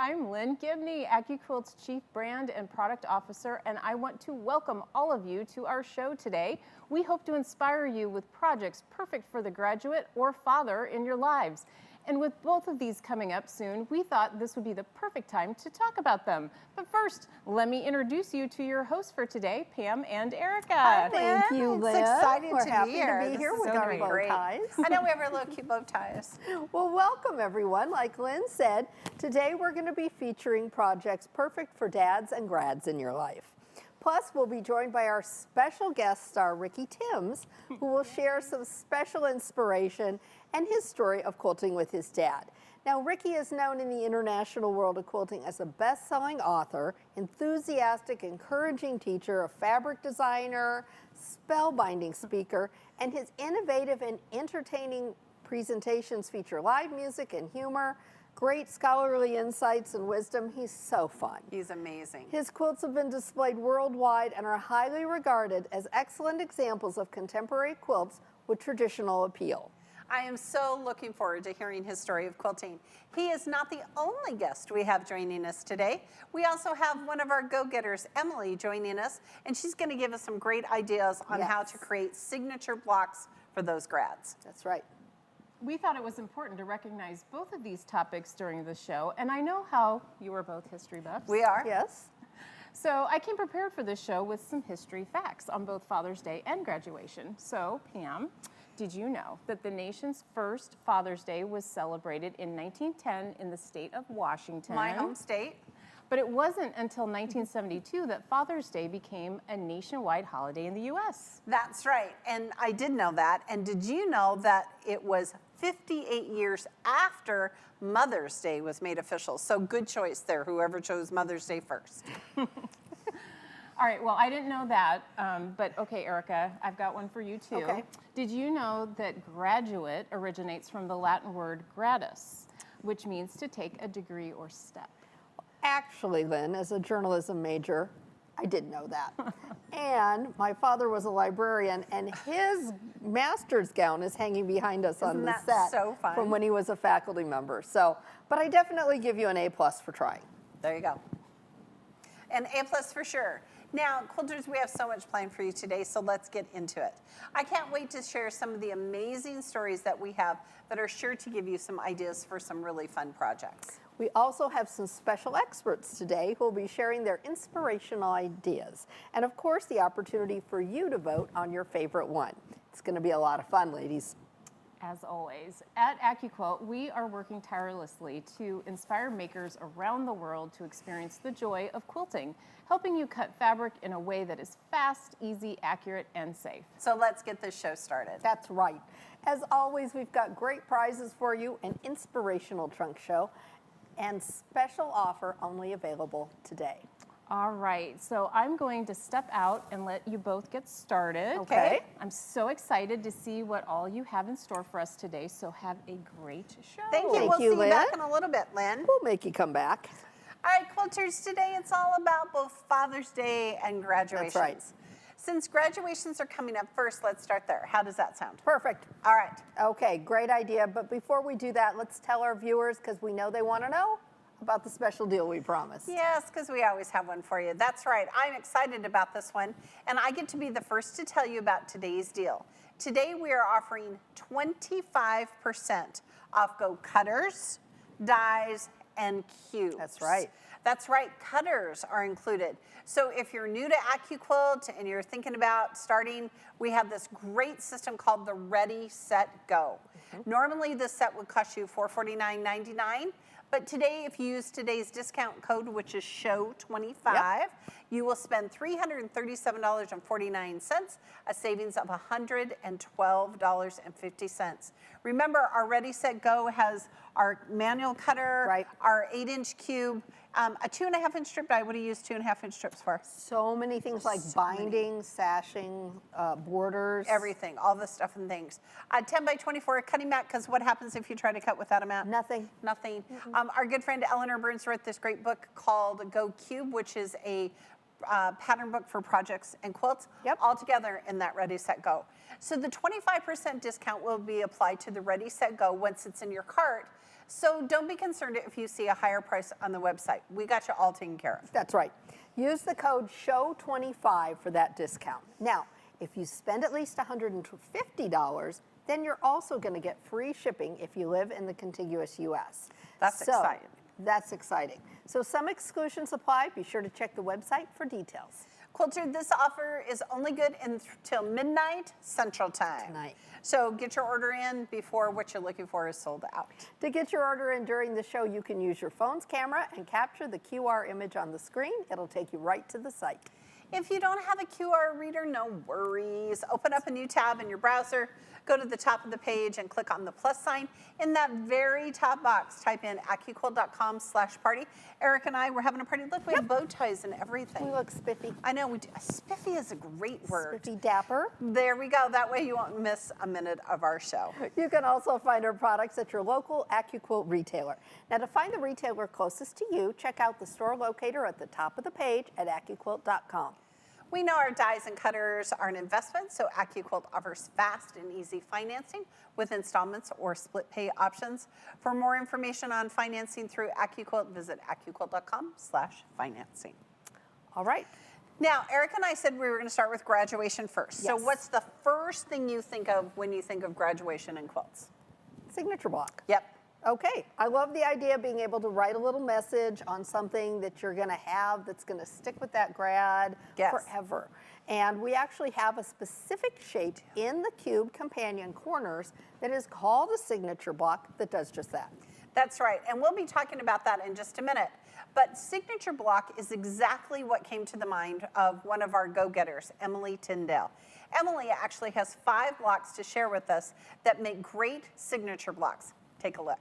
I'm Lynn Gibney, AccuQuilt's Chief Brand and Product Officer, and I want to welcome all of you to our show today. We hope to inspire you with projects perfect for the graduate or father in your lives. And with both of these coming up soon, we thought this would be the perfect time to talk about them. But first, let me introduce you to your hosts for today, Pam and Erica. Hi, Thank you, Lynn. It's exciting We're to happy be here. to be here with so our bow great. ties. I know we have our little cute bow ties. Well, welcome everyone. Like Lynn said, today we're going to be featuring projects perfect for dads and grads in your life. Plus, we'll be joined by our special guest star, Ricky Timms, who will share some special inspiration and his story of quilting with his dad. Now, Ricky is known in the international world of quilting as a best-selling author, enthusiastic, encouraging teacher, a fabric designer, spellbinding speaker, and his innovative and entertaining presentations feature live music and humor, great scholarly insights and wisdom. He's so fun. He's amazing. His quilts have been displayed worldwide and are highly regarded as excellent examples of contemporary quilts with traditional appeal. I am so looking forward to hearing his story of quilting. He is not the only guest we have joining us today. We also have one of our go-getters, Emily, joining us, and she's going to give us some great ideas on how to create signature blocks for those grads. That's right. We thought it was important to recognize both of these topics during the show, and I know how you are both history buffs. We are. Yes. So I came prepared for this show with some history facts on both Father's Day and graduation. So, Pam, did you know that the nation's first Father's Day was celebrated in 1910 in the state of Washington? My home state. But it wasn't until 1972 that Father's Day became a nationwide holiday in the U.S. That's right, and I did know that. And did you know that it was 58 years after Mother's Day was made official? So good choice there, whoever chose Mother's Day first. All right, well, I didn't know that, but okay, Erica, I've got one for you too. Okay. Did you know that graduate originates from the Latin word gradus, which means to take a degree or step? Actually, Lynn, as a journalism major, I did know that. And my father was a librarian, and his master's gown is hanging behind us on the that set so fun? from when he was a faculty member. So, but I definitely give you an A+ for trying. There you go. An A+ for sure. Now, quilters, we have so much planned for you today, so let's get into it. I can't wait to share some of the amazing stories that we have that are sure to give you some ideas for some really fun projects. We also have some special experts today who will be sharing their inspirational ideas. And of course, the opportunity for you to vote on your favorite one. It's going to be a lot of fun, ladies. As always, at AccuQuilt, we are working tirelessly to inspire makers around the world to experience the joy of quilting, helping you cut fabric in a way that is fast, easy, accurate, and safe. So let's get this show started. That's right. As always, we've got great prizes for you, an inspirational trunk show, and special offer only available today. All right, so I'm going to step out and let you both get started. Okay. I'm so excited to see what all you have in store for us today, so have a great show. Thank you. Thank We'll you, see Lynn. you back in a little bit, Lynn. We'll make you come back. All right, quilters, today it's all about both Father's Day and graduations. That's right. Since graduations are coming up first, let's start there. How does that sound? Perfect. All right. Okay, great idea. But before we do that, let's tell our viewers, because we know they want to know about the special deal we promised. Yes, because we always have one for you. That's right. I'm excited about this one, and I get to be the first to tell you about today's deal. Today we are offering 25% off Go cutters, dies, and cubes. That's right. That's right, cutters are included. So if you're new to AccuQuilt and you're thinking about starting, we have this great system called the Ready, Set, Go. Normally this set would cost you $449.99, but today if you use today's discount code, which is SHOW25, you will spend $337.49, a savings of $112.50. Remember, our Ready, Set, Go has our manual cutter, our 8-inch cube, a 2.5-inch strip die. What do you use 2.5-inch strips for? So many things like binding, sashing, borders. Everything, all the stuff and things. 10 by 24 cutting mat, because what happens if you try to cut without a mat? Nothing. Nothing. Our good friend Eleanor Burns wrote this great book called Go Cube, which is a pattern book for projects and quilts, all together in that Ready, Set, Go. So the 25% discount will be applied to the Ready, Set, Go once it's in your cart. So don't be concerned if you see a higher price on the website. We got you all taken care of. That's right. Use the code SHOW25 for that discount. Now, if you spend at least $150, then you're also going to get free shipping if you live in the contiguous U.S. That's exciting. That's exciting. So some exclusions apply. Be sure to check the website for details. Quilter, this offer is only good until midnight Central Time. Tonight. So get your order in before what you're looking for is sold out. To get your order in during the show, you can use your phone's camera and capture the QR image on the screen. It'll take you right to the site. If you don't have a QR reader, no worries. Open up a new tab in your browser, go to the top of the page and click on the plus sign. In that very top box, type in AccuQuilt.com/party. Eric and I, we're having a party. Look, we have bow ties and everything. We look spiffy. I know, we do. Spiffy is a great word. Spiffy dapper. There we go. That way you won't miss a minute of our show. You can also find our products at your local AccuQuilt retailer. Now, to find the retailer closest to you, check out the store locator at the top of the page at AccuQuilt.com. We know our dies and cutters are an investment, so AccuQuilt offers fast and easy financing with installments or split pay options. For more information on financing through AccuQuilt, visit AccuQuilt.com/financing. All right. Now, Eric and I said we were going to start with graduation first. So Yes. what's the first thing you think of when you think of graduation in quilts? Signature block. Yep. Okay, I love the idea of being able to write a little message on something that you're going to have that's going to stick with that grad Yes. forever. And we actually have a specific shape in the cube companion corners that is called a signature block that does just that. That's right, and we'll be talking about that in just a minute. But signature block is exactly what came to the mind of one of our go-getters, Emily Tyndale. Emily actually has 5 blocks to share with us that make great signature blocks. Take a look.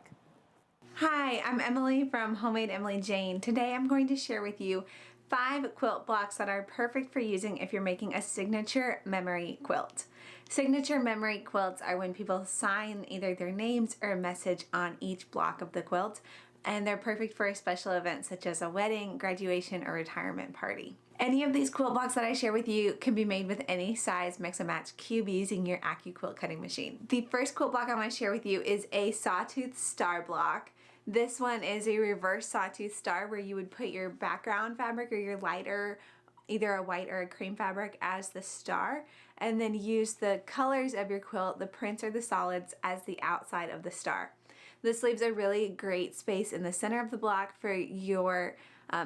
Hi, I'm Emily from Homemade Emily Jane. Today I'm going to share with you 5 quilt blocks that are perfect for using if you're making a signature memory quilt. Signature memory quilts are when people sign either their names or a message on each block of the quilt, and they're perfect for a special event such as a wedding, graduation, or retirement party. Any of these quilt blocks that I share with you can be made with any size mix and match cube using your AccuQuilt cutting machine. The first quilt block I want to share with you is a sawtooth star block. This one is a reverse sawtooth star where you would put your background fabric or your lighter, either a white or a cream fabric, as the star, and then use the colors of your quilt, the prints or the solids, as the outside of the star. This leaves a really great space in the center of the block for your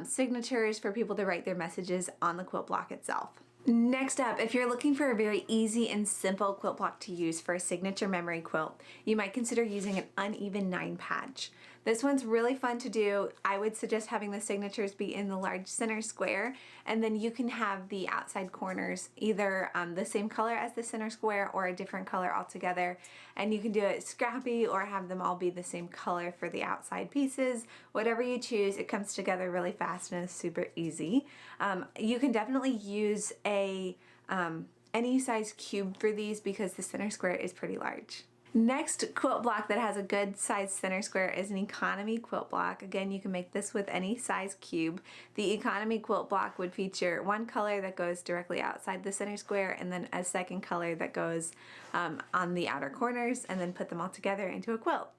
signatures, for people to write their messages on the quilt block itself. Next up, if you're looking for a very easy and simple quilt block to use for a signature memory quilt, you might consider using an uneven 9 patch. This one's really fun to do. I would suggest having the signatures be in the large center square, and then you can have the outside corners either the same color as the center square or a different color altogether, and you can do it scrappy or have them all be the same color for the outside pieces. Whatever you choose, it comes together really fast and is super easy. You can definitely use any size cube for these because the center square is pretty large. Next quilt block that has a good size center square is an economy quilt block. Again, you can make this with any size cube. The economy quilt block would feature one color that goes directly outside the center square and then a second color that goes on the outer corners, and then put them all together into a quilt.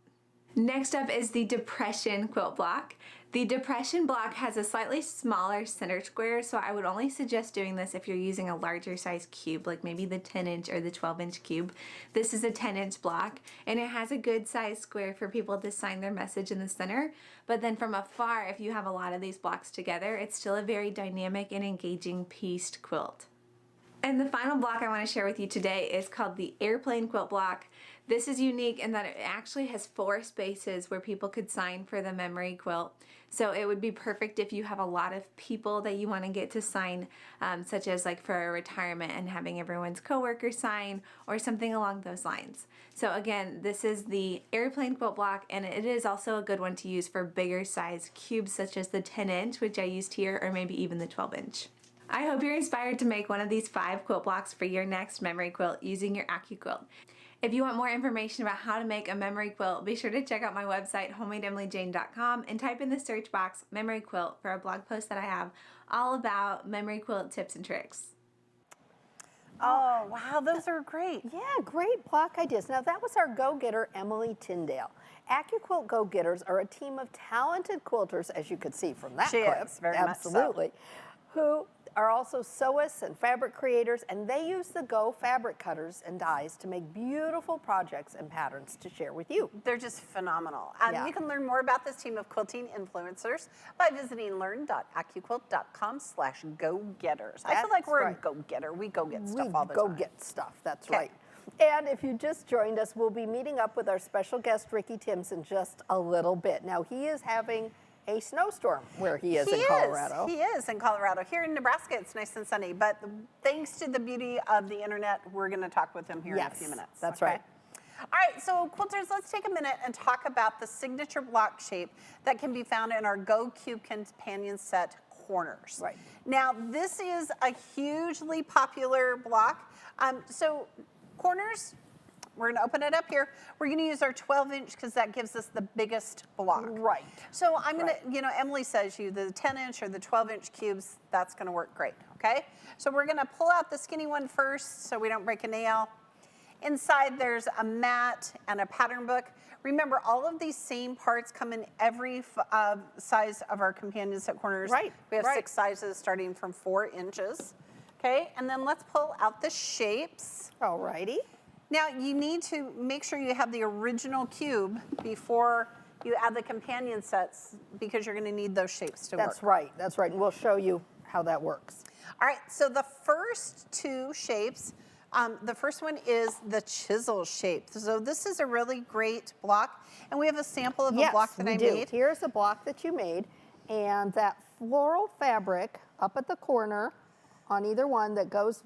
Next up is the depression quilt block. The depression block has a slightly smaller center square, so I would only suggest doing this if you're using a larger size cube, like maybe the 10-inch or the 12-inch cube. This is a 10-inch block, and it has a good size square for people to sign their message in the center. But then from afar, if you have a lot of these blocks together, it's still a very dynamic and engaging pieced quilt. And the final block I want to share with you today is called the airplane quilt block. This is unique in that it actually has 4 spaces where people could sign for the memory quilt. So it would be perfect if you have a lot of people that you want to get to sign, such as like for a retirement and having everyone's coworker sign or something along those lines. So again, this is the airplane quilt block, and it is also a good one to use for bigger size cubes such as the 10-inch, which I used here, or maybe even the 12-inch. I hope you're inspired to make one of these 5 quilt blocks for your next memory quilt using your AccuQuilt. If you want more information about how to make a memory quilt, be sure to check out my website, homemadeemilyjane.com, and type in the search box memory quilt for a blog post that I have all about memory quilt tips and tricks. Oh, wow, those are great. Yeah, great block ideas. Now, that was our go-getter, Emily Tyndale. AccuQuilt Go-Getters are a team of talented quilters, as you could see from that She clip. is, very much so. Absolutely. Who are also sewists and fabric creators, and they use the Go fabric cutters and dies to make beautiful projects and patterns to share with you. They're just phenomenal. Yeah. You can learn more about this team of quilting influencers by visiting learn.accuquilt.com/go-getters. I feel like we're a go-getter. We go get stuff all the time. We go get stuff, that's Okay. right. And if you just joined us, we'll be meeting up with our special guest, Ricky Timms, in just a little bit. Now, he is having a snowstorm where he is in Colorado. He is in Colorado. Here in Nebraska, it's nice and sunny. But thanks to the beauty of the internet, we're going to talk with him here in a few minutes. That's right. All right, so quilters, let's take a minute and talk about the signature block shape that can be found in our Go Cube Companion Set corners. Right. Now, this is a hugely popular block. So corners, we're going to open it up here. We're going to use our 12-inch because that gives us the biggest block. Right. So I'm going to, Emily says the 10-inch or the 12-inch cubes, that's going to work great, okay? So we're going to pull out the skinny one first so we don't break a nail. Inside there's a mat and a pattern book. Remember, all of these same parts come in every size of our companion set corners. Right, We have right. 6 sizes starting from 4 inches. Okay, and then let's pull out the shapes. All righty. Now, you need to make sure you have the original cube before you add the companion sets because you're going to need those shapes to work. That's right, that's right. And we'll show you how that works. All right, so the first 2 shapes, the first one is the chisel shape. So this is a really great block, and we have a sample of a block that I made. Here's the block that you made, and that floral fabric up at the corner on either one that goes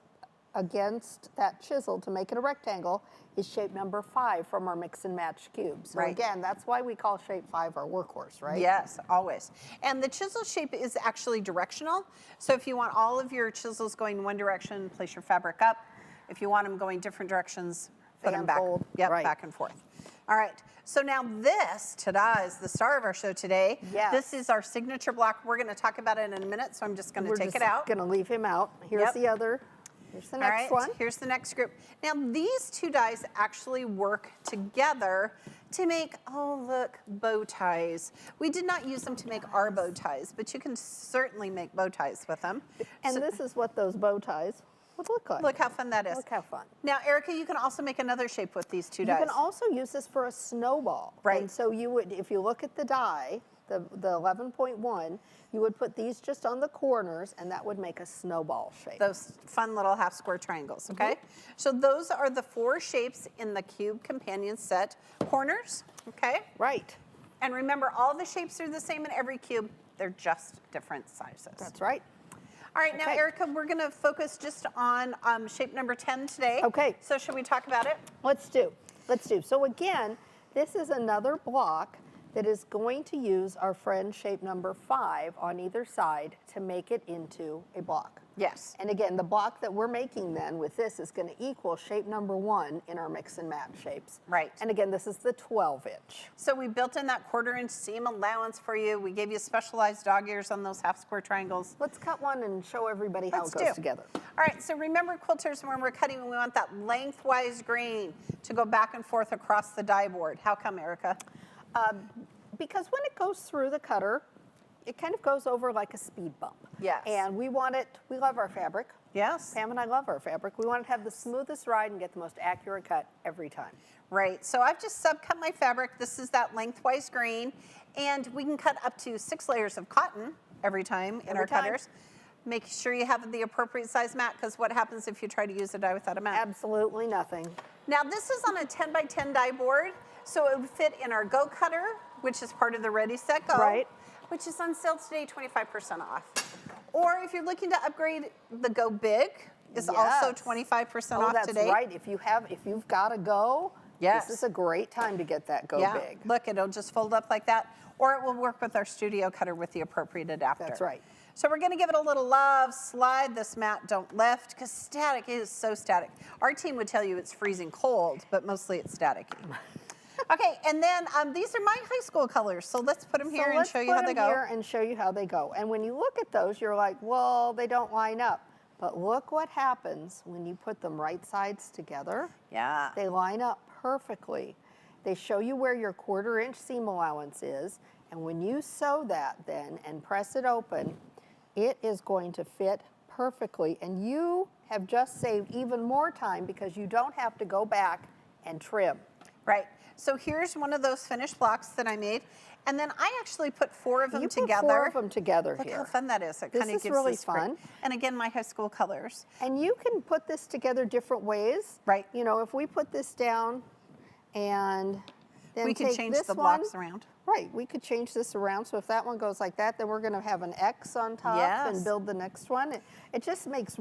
against that chisel to make it a rectangle is shape number 5 from our mix and match cube. So Right. again, that's why we call shape 5 our workhorse, right? Yes, always. And the chisel shape is actually directional. So if you want all of your chisels going one direction, place your fabric up. If you want them going different directions, put them back. Fan fold, Yep, right. back and forth. All right. So now this, ta-da, is the star of our show today. Yes. This is our signature block. We're going to talk about it in a minute, so I'm just going to take it out. We're going to leave him out. Here's Yep. the other. Here's the All next right, one. here's the next group. Now these 2 dies actually work together to make, oh look, bow ties. We did not use them to make our bow ties, but you can certainly make bow ties with them. And So this is what those bow ties would look like. look how fun that is. Look how fun. Now, Erica, you can also make another shape with these 2 You dies. can also use this for a snowball. Right. And so you would, if you look at the die, the 11.1, you would put these just on the corners, and that would make a snowball shape. Those fun little half square triangles, okay? Mm-hmm. So those are the 4 shapes in the Cube Companion Set corners, okay? Right. And remember, all the shapes are the same in every cube. They're just different sizes. That's right. All right, now, Okay. Erica, we're going to focus just on shape number 10 today. Okay. So should we talk about it? Let's do. So again, this is another block that is going to use our friend shape number 5 on either side to make it into a block. Yes. And again, the block that we're making then with this is going to equal shape number 1 in our mix and match shapes. Right. And again, this is the 12-inch. So we built in that 1/4-inch seam allowance for you. We gave you specialized dog ears on those half square triangles. Let's cut one and show everybody how Let's it goes do. together. All right, so remember quilters, when we're cutting, we want that lengthwise grain to go back and forth across the die board. How come, Erica? Because when it goes through the cutter, it kind of goes over like a speed bump. Yes. And we want it, we love our fabric. Yes. Pam and I love our fabric. We want it to have the smoothest ride and get the most accurate cut every time. Right, so I've just subcut my fabric. This is that lengthwise grain, and we can cut up to 6 layers of cotton every time in our time. cutters. Make sure you have the appropriate size mat, because what happens if you try to use a die without a mat? Absolutely nothing. Now this is on a 10 by 10 die board, so it would fit in our Go Cutter, which is part of the Ready, Set, Go, Right. which is on sale today, 25% off. Or if you're looking to upgrade, the Go Big is also Yes. 25% Oh, off that's today. right. If you've got to go, Yes. this is a great time to get that Go Yeah, Big. look, it'll just fold up like that, or it will work with our studio cutter with the appropriate adapter. That's right. So we're gonna give it a little love, slide this mat, don't lift, because static is so static. Our team would tell you it's freezing cold, but mostly it's staticky. Okay, and then these are my high school colors, so let's put them here and show you how they go. Here and show you how they go. And when you look at those, you're like, well, they don't line up. But look what happens when you put them right sides together. Yeah. They line up perfectly. They show you where your 1/4 inch seam allowance is, and when you sew that then and press it open, it is going to fit perfectly, and you have just saved even more time because you don't have to go back and trim. Right. So here's one of those finished blocks that I made. And then I actually put 4 of them You together. put 4 of them together Look here. how fun that is. It This kind of is gives really this great- fun. And again, my high school colors. And you can put this together different ways. Right. You know, if we put this down and then We can take change this the one, blocks around. Right, we could change this around. So if that one goes like that, then we're going to have an X on top Yes. and build the next one. It just makes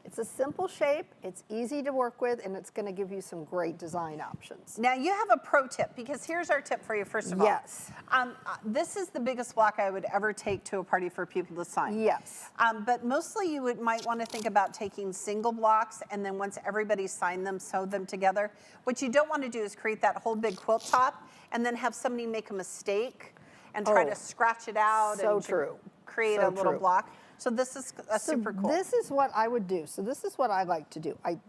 it's a simple shape, it's easy to work with, and it's going to give you some great design options. Now you have a pro tip, because here's our tip for you, first of all. Yes. This is the biggest block I would ever take to a party for people to sign. Yes. But mostly you might want to think about taking single blocks, and then once everybody's signed them, sew them together. What you don't want to do is create that whole big quilt top and then have somebody make a mistake and try to scratch it out so and true. create So a little true. block. So this is super cool. This is what I would do. So this is what I like to do. I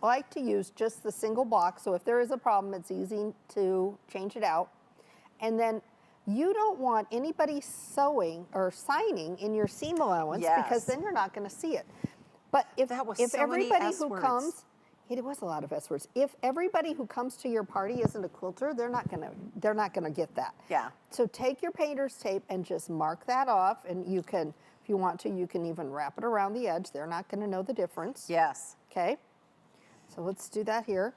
like to use just the single block. So if there is a problem, it's easy to change it out. And then you don't want anybody sewing or signing in your seam allowance because Yes. then you're not going to see it. But if That was if so many everybody S who words. comes, it was a lot of S words. If everybody who comes to your party isn't a quilter, they're not gonna get that. Yeah. So take your painter's tape and just mark that off, and you can, if you want to, you can even wrap it around the edge. They're not going to know the difference. Yes. Okay. So let's do that here,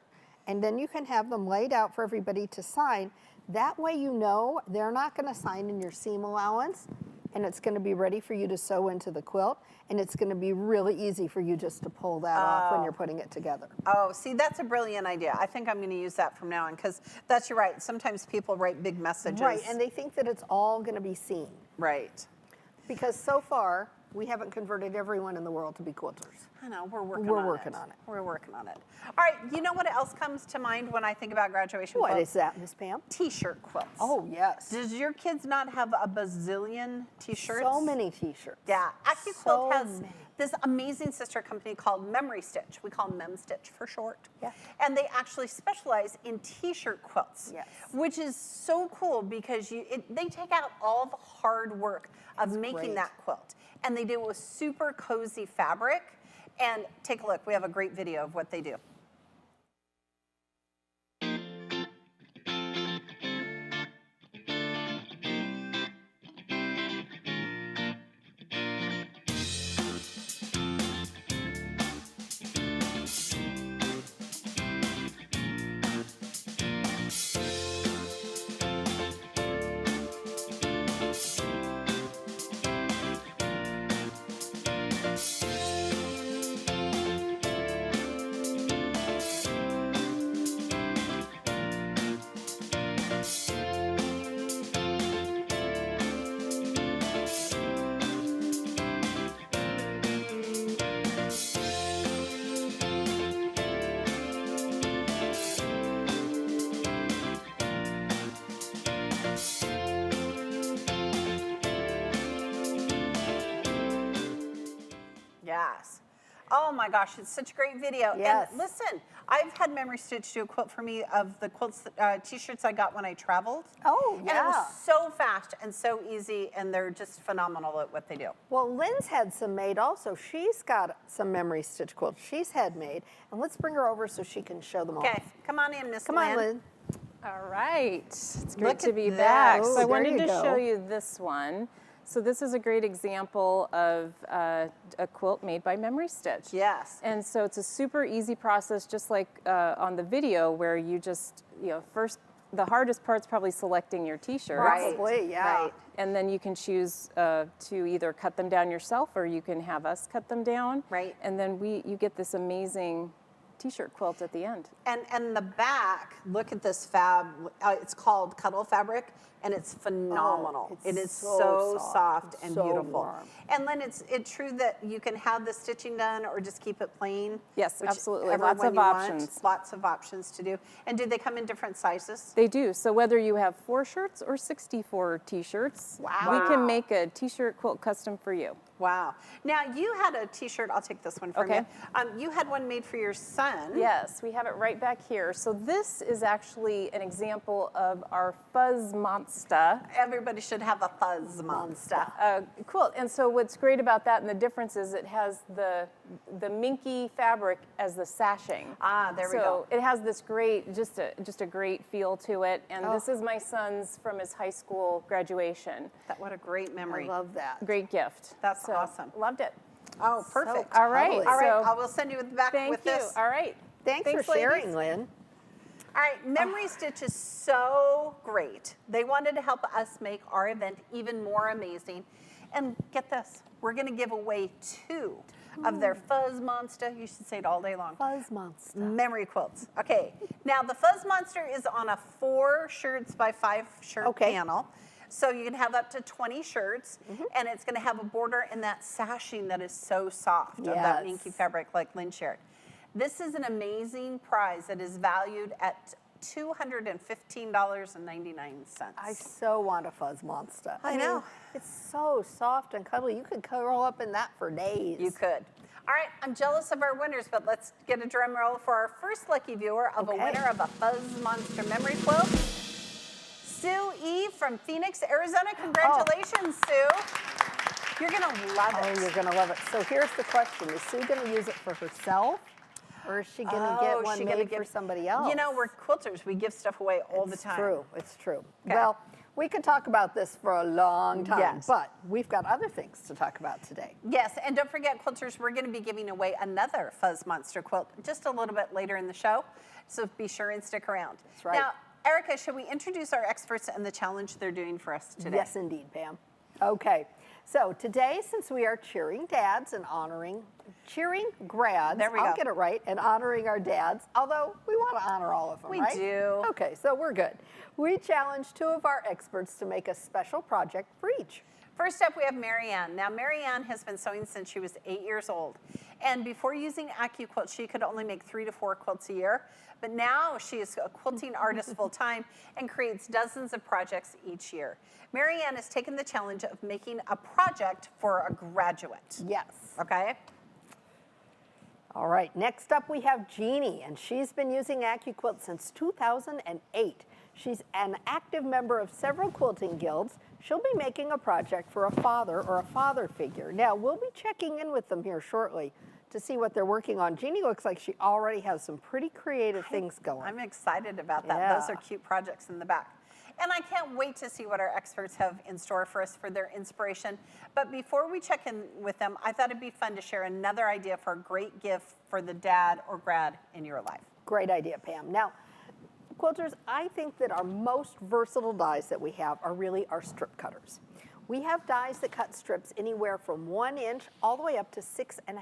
and then you can have them laid out for everybody to sign. That way, you know they're not going to sign in your seam allowance, and it's going to be ready for you to sew into the quilt, and it's going to be really easy for you just to pull that off when you're putting it together. Oh, see, that's a brilliant idea. I think I'm going to use that from now on, because that's you're right. Sometimes people write big messages. Right, and they think that it's all going to be seen. Right. Because so far, we haven't converted everyone in the world to be quilters. I know, we're working We're on it. working on it. We're working on it. All right, you know what else comes to mind when I think about graduation What quilts? is that, Miss Pam? T-shirt quilts. Oh, yes. Does your kids not have a bazillion T-shirts? So many T-shirts. Yeah, AccuQuilt So has many. this amazing sister company called Memory Stitch. We call them Mem Stitch for short. Yeah. And they actually specialize in T-shirt quilts, Yes. which is so cool because they take out all the hard work of making great. that quilt, and they do it with super cozy fabric. And take a look. We have a great video of what they do. Yes. Oh my gosh, it's such a great video. Yes. And listen, I've had Memory Stitch do a quilt for me of the quilts, T-shirts I got when I traveled. Oh, And it yeah. was so fast and so easy, and they're just phenomenal at what they do. Well, Lynn's had some made also. She's got some Memory Stitch quilts she's had made. And let's bring her over so she can show them Okay, off. come on in, Miss Come on, Lynn. All right, it's great Look to at be this. back. Oh, So I there wanted you to go. show you this one. So this is a great example of a quilt made by Memory Stitch. Yes. And so it's a super easy process, just like on the video, where you just, first, the hardest part's probably selecting your t-shirts. Right. Probably, yeah. Right. And then you can choose to either cut them down yourself, or you can have us cut them down. Right. And then you get this amazing t-shirt quilt at the end. And the back, look at this fab. It's called Cuddle Fabric, and it's phenomenal. Oh, it's it is so so soft soft and and so beautiful. warm. And Lynn, it's true that you can have the stitching done or just keep it plain? Yes, absolutely. Whichever Lots one of you want. options. Lots of options to do. And do they come in different sizes? They do. So whether you have 4 shirts or 64 t-shirts, Wow. we can make a t-shirt quilt custom for you. Wow. Now, you had a t-shirt, I'll take this one from Okay. you. You had one made for your son. Yes, we have it right back here. So this is actually an example of our fuzz monster Everybody should have a fuzz monster. quilt. And so what's great about that and the difference is it has the minky fabric as the sashing. Ah, there we go. So it has this great, just a great feel to it. And this is my son's from his high school graduation. What a great memory. I love that. Great gift. That's So, awesome. Loved it. Oh, perfect. All right. Totally. All right, So I will send you back thank with you. this. All right. Thanks for sharing, ladies. Lynn. All right, Memory Stitch is so great. They wanted to help us make our event even more amazing. And get this, we're going to give away 2 of their Fuzz Monster, you should say it all day long, Fuzz monster. memory quilts. Okay, now the Fuzz Monster is on a 4 shirts by 5 shirt panel. So you can have up to 20 shirts, and it's going to have a border and that sashing that is so soft of that minky fabric like Lynn shared. This is an amazing prize that is valued at $215.99. I so want a fuzz monster. I know. It's so soft and cuddly. You could curl up in that for days. You could. All right, I'm jealous of our winners, but let's get a drum roll for our first lucky viewer of a winner of a Fuzz Monster memory quilt. Sue E. from Phoenix, Arizona. Congratulations, Sue. You're going to love it. Oh, you're going to love it. So here's the question. Is Sue going to use it for herself? Or is she going to get one made for somebody else? You know, we're quilters. We give stuff away all the time. It's true. It's true. Well, we could talk about this for a long time, but we've got other things to talk about today. Yes, and don't forget, quilters, we're going to be giving away another Fuzz Monster quilt just a little bit later in the show, so be sure and stick around. That's right. Now, Erica, should we introduce our experts and the challenge they're doing for us today? Yes, indeed, Pam. Okay. So today, since we are cheering dads and cheering grads, there we I'll go. get it right, and honoring our dads, although we want to honor all of them, We right? do. Okay, so we're good. We challenged 2 of our experts to make a special project for each. First up, we have Marianne. Now, Marianne has been sewing since she was 8 years old. And before using AccuQuilt, she could only make 3 to 4 quilts a year. But now she is a quilting artist full time and creates dozens of projects each year. Marianne has taken the challenge of making a project for a graduate. Yes. Okay? All right, next up we have Jeannie, and she's been using AccuQuilt since 2008. She's an active member of several quilting guilds. She'll be making a project for a father or a father figure. Now, we'll be checking in with them here shortly to see what they're working on. Jeannie looks like she already has some pretty creative things going. I'm excited about that. Yeah. Those are cute projects in the back. And I can't wait to see what our experts have in store for us for their inspiration. But before we check in with them, I thought it'd be fun to share another idea for a great gift for the dad or grad in your life. Great idea, Pam. Now, quilters, I think that our most versatile dies that we have are really our strip cutters. We have dies that cut strips anywhere from 1 inch all the way up to 6.5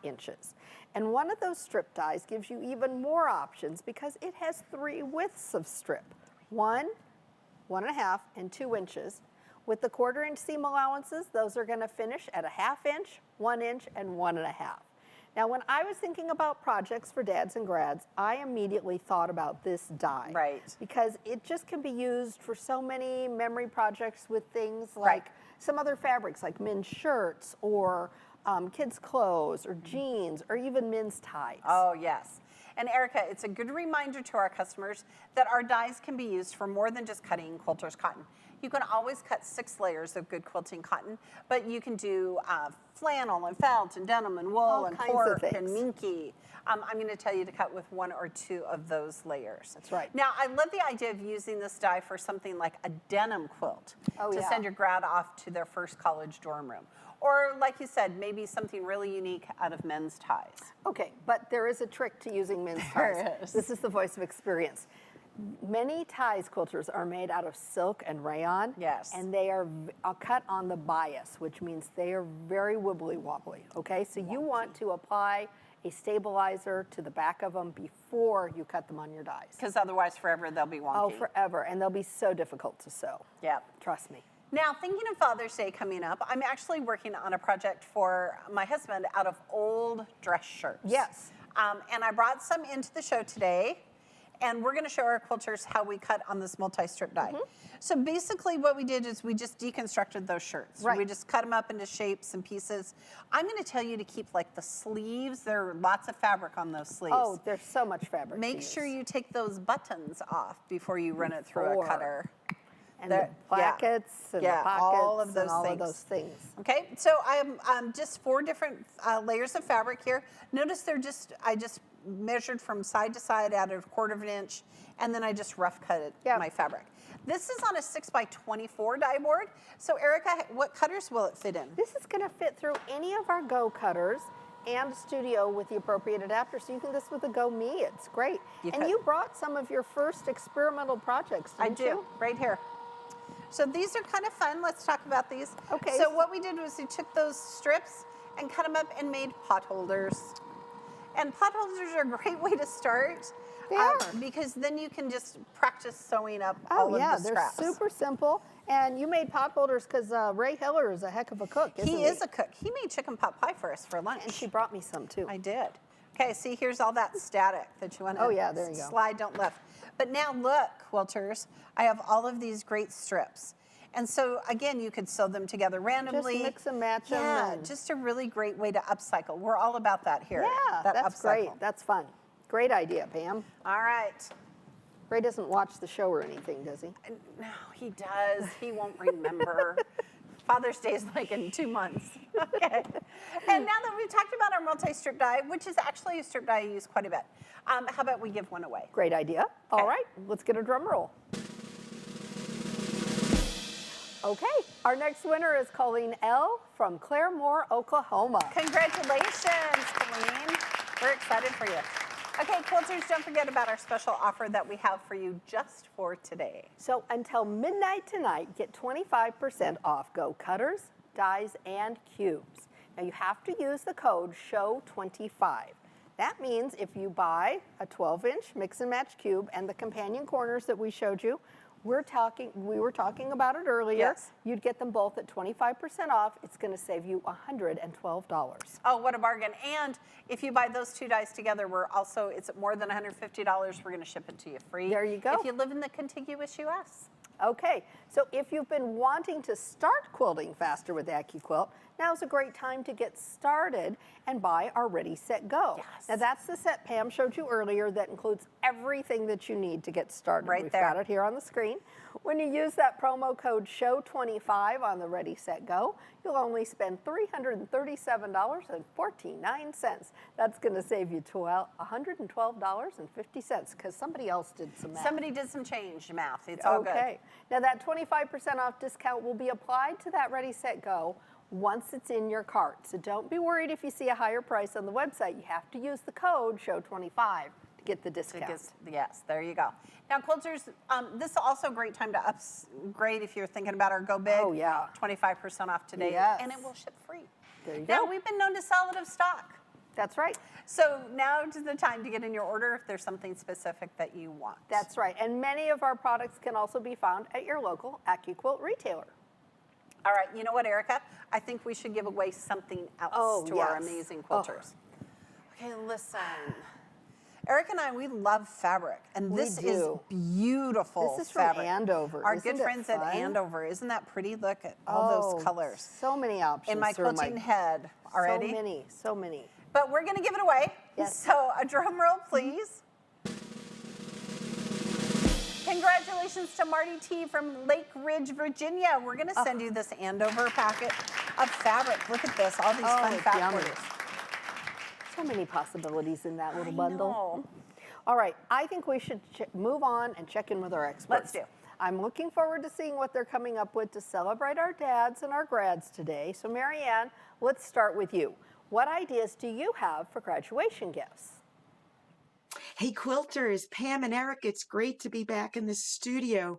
inches. And one of those strip dies gives you even more options because it has 3 widths of strip. 1, 1.5, and 2 inches. With the 1/4 inch seam allowances, those are gonna finish at 1/2 inch, 1 inch, and 1.5. Now, when I was thinking about projects for dads and grads, I immediately thought about this die. Right. Because it just can be used for so many memory projects with things like some other fabrics, like men's shirts or kids' clothes or jeans or even men's ties. Oh, yes. And Erica, it's a good reminder to our customers that our dies can be used for more than just cutting quilter's cotton. You can always cut 6 layers of good quilting cotton, but you can do flannel and felt and denim and wool All and kinds of cork things. and minky. I'm going to tell you to cut with 1 or 2 of those layers. That's right. Now, I love the idea of using this die for something like a denim quilt to send your grad off to their first college dorm room. Or, like you said, maybe something really unique out of men's ties. Okay, but there is a trick to using men's ties. There is. This is the voice of experience. Many ties quilters are made out of silk and rayon. Yes. And they are cut on the bias, which means they are very wibbly wobbly. Okay, so you want to apply a stabilizer to the back of them before you cut them on your dies. Because otherwise, forever, they'll be wonky. Oh, forever, and they'll be so difficult to sew. Yep. Trust me. Now, thinking of Father's Day coming up, I'm actually working on a project for my husband out of old dress shirts. Yes. And I brought some into the show today. And we're going to show our quilters how we cut on this multi-strip die. So basically what we did is we just deconstructed those shirts. Right. We just cut them up into shapes and pieces. I'm going to tell you to keep like the sleeves. There are lots of fabric on those sleeves. Oh, there's so much fabric. Make to sure use. you take those buttons off before you run it through a Before. cutter. And There- the plackets and yeah, the pockets all of those and all things. of those things. Okay, so I have just 4 different layers of fabric here. Notice I just measured from side to side at a 1/4 inch, and then I just rough cut my fabric. This is on a 6x24 die board. So Erica, what cutters will it fit in? This is going to fit through any of our Go cutters and Studio with the appropriate adapter. So you can do this with the Go Me. It's great. And you brought some of your first experimental projects, didn't you? I do, right here. So these are kind of fun. Let's talk about these. Okay. So what we did was we took those strips and cut them up and made pot holders. And pot holders are a great way to start. They are. Because then you can just practice sewing up Oh, all yeah, of the they're scraps. super simple. And you made pot holders because Ray Hiller is a heck of a cook, isn't he? He is a cook. He made chicken pot pie for us for lunch. And she brought me some too. I did. Okay, see, here's all that static that you want to Oh, yeah, there you go. slide, don't lift. But now look, quilters, I have all of these great strips. And so, again, you could sew them together randomly. Just mix and match them. Yeah, and- just a really great way to upcycle. We're all about that here. Yeah, that that's upcycle. great. That's fun. Great idea, Pam. All right. Ray doesn't watch the show or anything, does he? No, he does. He won't remember. Father's Day is like in 2 months. Okay. And now that we've talked about our multi-strip die, which is actually a strip die I use quite a bit, how about we give one away? Great idea. All right, let's get a drum roll. Okay, our next winner is Colleen L. from Claremore, Oklahoma. Congratulations, Colleen. We're excited for you. Okay, quilters, don't forget about our special offer that we have for you just for today. So until midnight tonight, get 25% off Go cutters, dies, and cubes. Now you have to use the code SHOW25. That means if you buy a 12-inch mix and match cube and the companion corners that we showed you, we were talking about it earlier. Yes. You'd get them both at 25% off. It's going to save you $112. Oh, what a bargain. And if you buy those 2 dies together, it's more than $150. We're going to ship it to you free. There you go. If you live in the contiguous U.S. Okay, so if you've been wanting to start quilting faster with AccuQuilt, now's a great time to get started and buy our Ready, Set, Go. Yes. Now that's the set Pam showed you earlier that includes everything that you need to get started. Right We've there. got it here on the screen. When you use that promo code SHOW25 on the Ready, Set, Go, you'll only spend $337.49. That's going to save you $112.50 because somebody else did some math. Somebody did some change math. It's all good. Okay. Now that 25% off discount will be applied to that Ready, Set, Go once it's in your cart. So don't be worried if you see a higher price on the website. You have to use the code SHOW25 to get the discount. Yes, there you go. Now, quilters, this is also a great time to upgrade if you're thinking about our Go Big. Oh, yeah. 25% off today, Yes. and it will ship free. There you Now, go. we've been known to sell out of stock. That's right. So now is the time to get in your order if there's something specific that you want. That's right. And many of our products can also be found at your local AccuQuilt retailer. All right, you know what, Erica? I think we should give away something else to our yes. amazing quilters. Okay, listen. Erica and I, we love fabric, and We this is do. beautiful This is from fabric. Andover. Our Isn't good it friends at fun? Andover. Isn't that pretty? Look at all those colors. So many options. In my through quilting head already. So many. But we're going to give it away. Yes. So a drum roll, please. Congratulations to Marty T from Lake Ridge, Virginia. We're going to send you this Andover packet of fabric. Look at this, all these fun it's fact yummy. words. So many possibilities in that little I bundle. know. All right, I think we should move on and check in with our experts. Let's do. I'm looking forward to seeing what they're coming up with to celebrate our dads and our grads today. So Marianne, let's start with you. What ideas do you have for graduation gifts? Hey quilters, Pam and Eric, it's great to be back in the studio.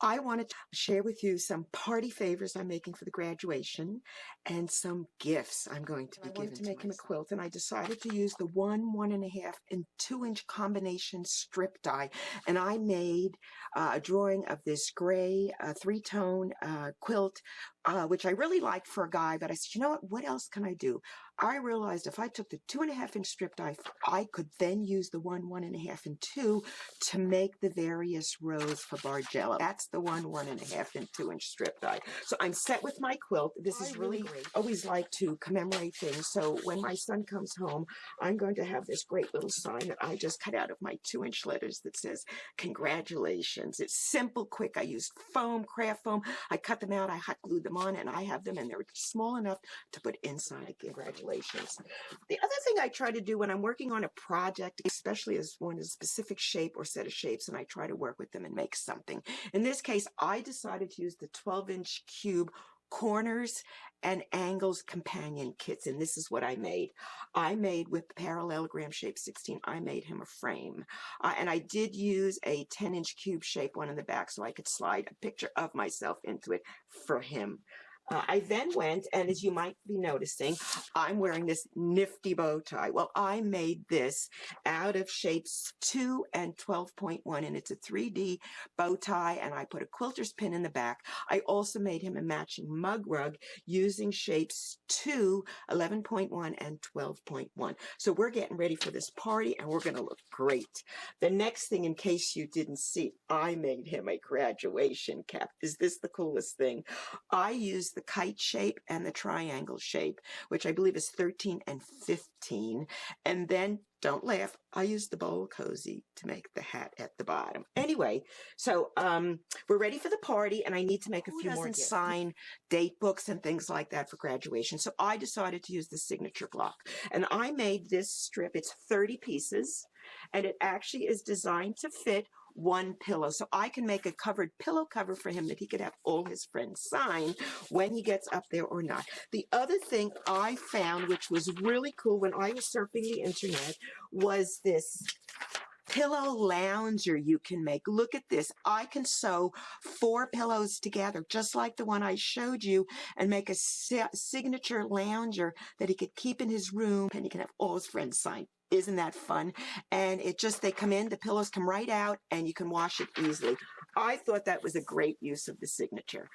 I wanted to share with you some party favors I'm making for the graduation and some gifts I'm going to be giving. I wanted to make him a quilt, and I decided to use the 1, 1.5, and 2-inch combination strip die. And I made a drawing of this gray 3-tone quilt, which I really liked for a guy, but I said, you know what else can I do? I realized if I took the 2.5-inch strip die, I could then use the 1.5, and 2 to make the various rows for Bargello. That's the 1.5, and 2-inch strip die. So I'm set with my quilt. This is really great. I always like to commemorate things. So when my son comes home, I'm going to have this great little sign that I just cut out of my 2-inch letters that says, congratulations. It's simple, quick. I used foam, craft foam. I cut them out, I hot glued them on, and I have them, and they're small enough to put inside. Congratulations. The other thing I try to do when I'm working on a project, especially as one is a specific shape or set of shapes, and I try to work with them and make something. In this case, I decided to use the 12-inch cube corners and angles companion kits, and this is what I made. I made with the parallelogram shape 16, I made him a frame. And I did use a 10-inch cube shape one in the back so I could slide a picture of myself into it for him. I then went, and as you might be noticing, I'm wearing this nifty bow tie. Well, I made this out of shapes 2 and 12.1, and it's a 3D bow tie, and I put a quilter's pin in the back. I also made him a matching mug rug using shapes 2, 11.1, and 12.1. So we're getting ready for this party, and we're going to look great. The next thing, in case you didn't see, I made him a graduation cap. Is this the coolest thing? I used the kite shape and the triangle shape, which I believe is 13 and 15. And then, don't laugh, I used the bowl cozy to make the hat at the bottom. Anyway, so we're ready for the party, and I need to make a few more gifts. Sign date books and things like that for graduation. So I decided to use the signature block. And I made this strip. It's 30 pieces, and it actually is designed to fit one pillow. So I can make a covered pillow cover for him that he could have all his friends sign when he gets up there or not. The other thing I found, which was really cool when I was surfing the internet, was this pillow lounger you can make. Look at this. I can sew 4 pillows together, just like the one I showed you, and make a signature lounger that he could keep in his room, and he can have all his friends sign. Isn't that fun? And it just, they come in, the pillows come right out, and you can wash it easily. I thought that was a great use of the signature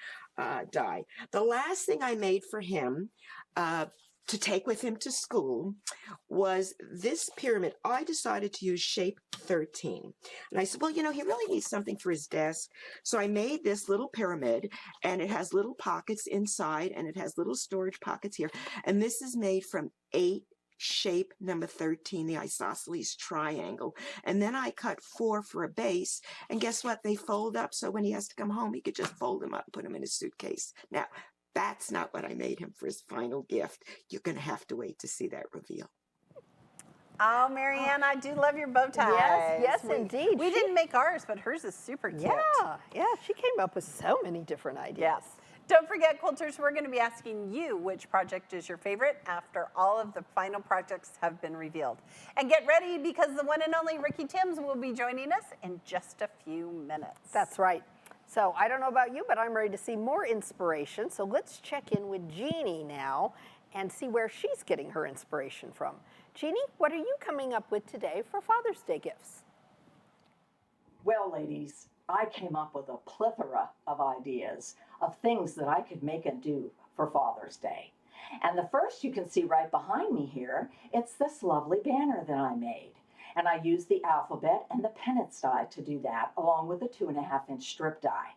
die. The last thing I made for him to take with him to school was this pyramid. I decided to use shape 13. And I said, well, you know, he really needs something for his desk. So I made this little pyramid, and it has little pockets inside, and it has little storage pockets here. And this is made from 8 shape number 13, the isosceles triangle. And then I cut 4 for a base, and guess what? They fold up, so when he has to come home, he could just fold them up and put them in his suitcase. Now, that's not what I made him for his final gift. You're going to have to wait to see that reveal. Oh, Marianne, I do love your bow ties. Yes, indeed. We didn't make ours, but hers is super cute. Yeah, she came up with so many different ideas. Yes. Don't forget, quilters, we're going to be asking you which project is your favorite after all of the final projects have been revealed. And get ready, because the one and only Ricky Timms will be joining us in just a few minutes. That's right. So I don't know about you, but I'm ready to see more inspiration. So let's check in with Jeannie now and see where she's getting her inspiration from. Jeannie, what are you coming up with today for Father's Day gifts? Well, ladies, I came up with a plethora of ideas of things that I could make and do for Father's Day. And the first you can see right behind me here, it's this lovely banner that I made. And I used the alphabet and the pennants die to do that, along with the 2.5-inch strip die.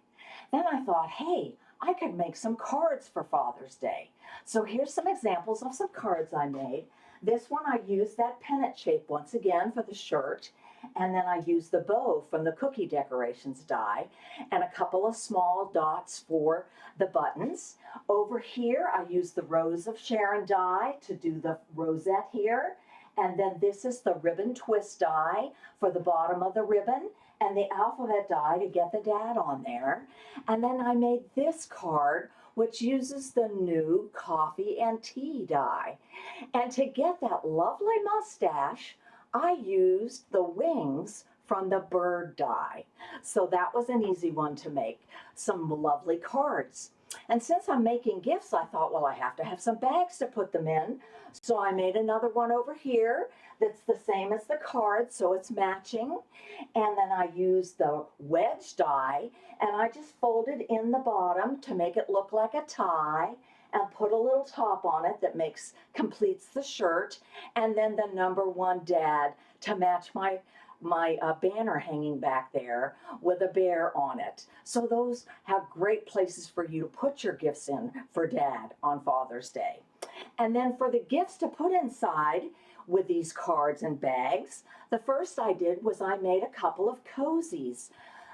Then I thought, hey, I could make some cards for Father's Day. So here's some examples of some cards I made. This one I used that pennant shape once again for the shirt. And then I used the bow from the cookie decorations die and a couple of small dots for the buttons. Over here, I used the Rose of Sharon die to do the rosette here. And then this is the ribbon twist die for the bottom of the ribbon, and the alphabet die to get the dad on there. And then I made this card, which uses the new coffee and tea die. And to get that lovely mustache, I used the wings from the bird die. So that was an easy one to make. Some lovely cards. And since I'm making gifts, I thought, well, I have to have some bags to put them in. So I made another one over here that's the same as the card, so it's matching. And then I used the wedge die, and I just folded in the bottom to make it look like a tie. and put a little top on it that completes the shirt, and then the number one dad to match my banner hanging back there with a bear on it. So those have great places for you to put your gifts in for Dad on Father's Day. And then for the gifts to put inside with these cards and bags, the first I did was I made a couple of cozies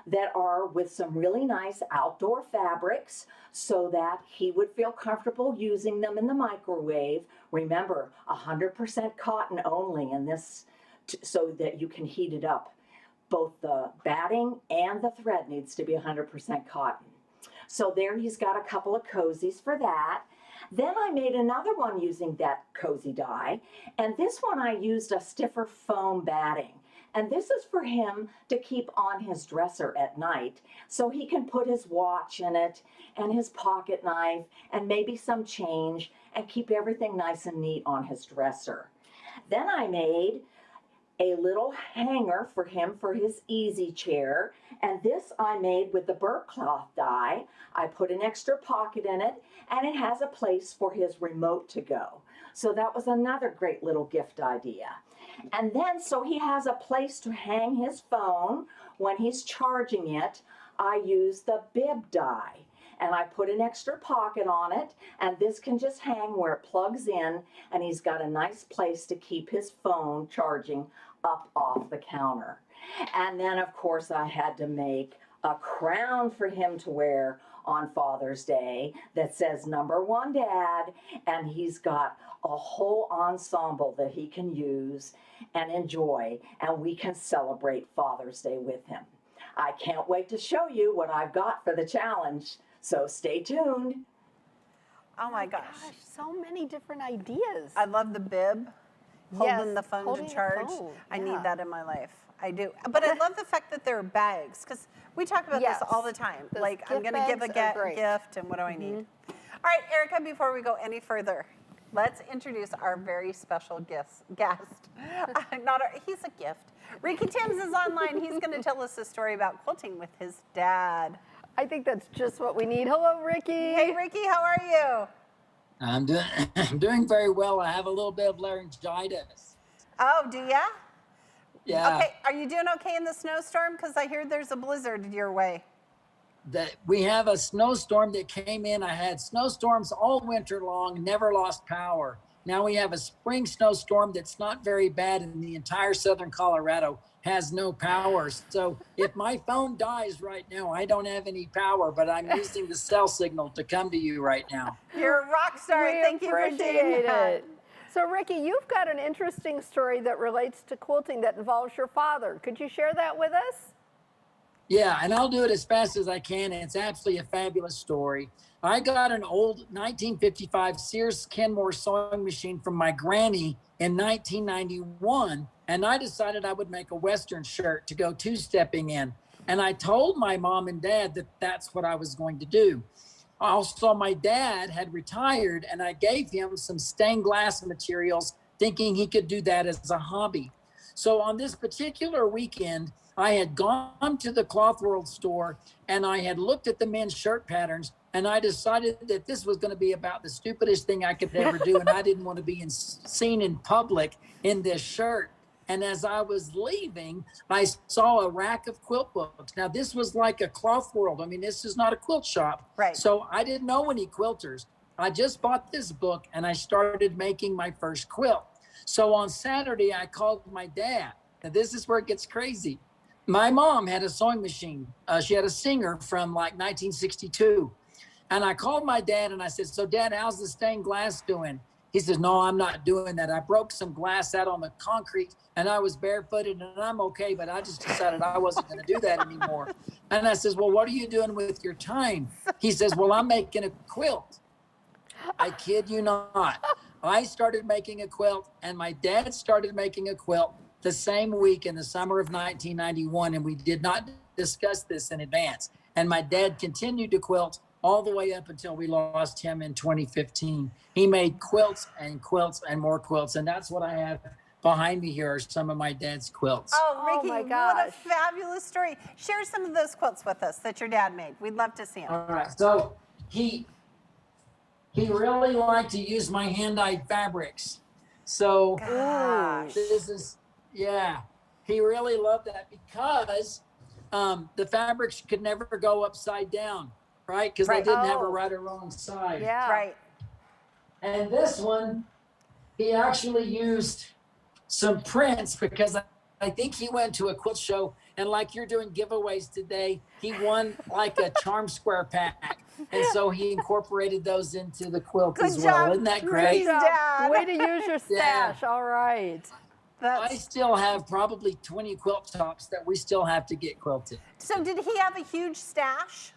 that are with some really nice outdoor fabrics so that he would feel comfortable using them in the microwave. Remember, 100% cotton only in this, so that you can heat it up. Both the batting and the thread needs to be 100% cotton. So there he's got a couple of cozies for that. Then I made another one using that cozy die, and this one I used a stiffer foam batting. And this is for him to keep on his dresser at night so he can put his watch in it and his pocket knife and maybe some change and keep everything nice and neat on his dresser. Then I made a little hanger for him for his easy chair, and this I made with the burnt cloth die. I put an extra pocket in it, and it has a place for his remote to go. So that was another great little gift idea. And then so he has a place to hang his phone when he's charging it, I use the bib die. And I put an extra pocket on it, and this can just hang where it plugs in, and he's got a nice place to keep his phone charging up off the counter. And then, of course, I had to make a crown for him to wear on Father's Day that says "Number One Dad," and he's got a whole ensemble that he can use and enjoy, and we can celebrate Father's Day with him. I can't wait to show you what I've got for the challenge. So stay tuned. Oh my gosh. So many different ideas. I love the bib, holding the phone holding to a charge. phone, I yeah. need that in my life. I do. But I love the fact that they're bags, because we talk about this all the time. Those Like, I'm gift going to give a bags are great. gift, and what do I need? All right, Erica, before we go any further, let's introduce our very special guest. He's a gift. Ricky Timms is online. He's going to tell us a story about quilting with his dad. I think that's just what we need. Hello, Ricky. Hey, Ricky, how are you? I'm doing very well. I have a little bit of laryngitis. Oh, do ya? Yeah. Okay, are you doing okay in the snowstorm? Because I hear there's a blizzard your way. We have a snowstorm that came in. I had snowstorms all winter long, never lost power. Now we have a spring snowstorm that's not very bad, and the entire southern Colorado has no power. So if my phone dies right now, I don't have any power, but I'm using the cell signal to come to you right now. You're a rock star. Thank you for doing that. So, Ricky, you've got an interesting story that relates to quilting that involves your father. Could you share that with us? Yeah, and I'll do it as fast as I can. It's absolutely a fabulous story. I got an old 1955 Sears Kenmore sewing machine from my granny in 1991, and I decided I would make a Western shirt to go two-stepping in. And I told my mom and dad that that's what I was going to do. Also, my dad had retired, and I gave him some stained glass materials, thinking he could do that as a hobby. So on this particular weekend, I had gone to the Cloth World store, and I had looked at the men's shirt patterns, and I decided that this was going to be about the stupidest thing I could ever do, and I didn't want to be seen in public in this shirt. And as I was leaving, I saw a rack of quilt books. Now, this was like a Cloth World. I mean, this is not a quilt shop. Right. So I didn't know any quilters. I just bought this book, and I started making my first quilt. So on Saturday, I called my dad. Now, this is where it gets crazy. My mom had a sewing machine. She had a Singer from like 1962. And I called my dad, and I said, "So, Dad, how's the stained glass doing?" He says, "No, I'm not doing that. I broke some glass out on the concrete, and I was barefooted, and I'm okay, but I just decided I wasn't going to do that anymore." And I says, "Well, what are you doing with your time?" He says, "Well, I'm making a quilt." I kid you not. I started making a quilt, and my dad started making a quilt the same week in the summer of 1991, and we did not discuss this in advance. And my dad continued to quilt all the way up until we lost him in 2015. He made quilts and more quilts, and that's what I have behind me here are some of my dad's quilts. Oh, Ricky, my what a gosh. fabulous story. Share some of those quilts with us that your dad made. We'd love to see them. All right, so he he really liked to use my hand-dyed fabrics. So Gosh. this is, yeah, he really loved that because the fabrics could never go upside down, right? Because they Right. didn't have a Oh. right or wrong side. Yeah. Right. And this one, he actually used some prints because I think he went to a quilt show, and like you're doing giveaways today, he won like a charm square pack. And so he incorporated those into the quilt Good as well. job. Isn't that Good great? job. Dad. Way to use your stash. All right. I That's, still have probably 20 quilt tops that we still have to get quilted. so did he have a huge stash?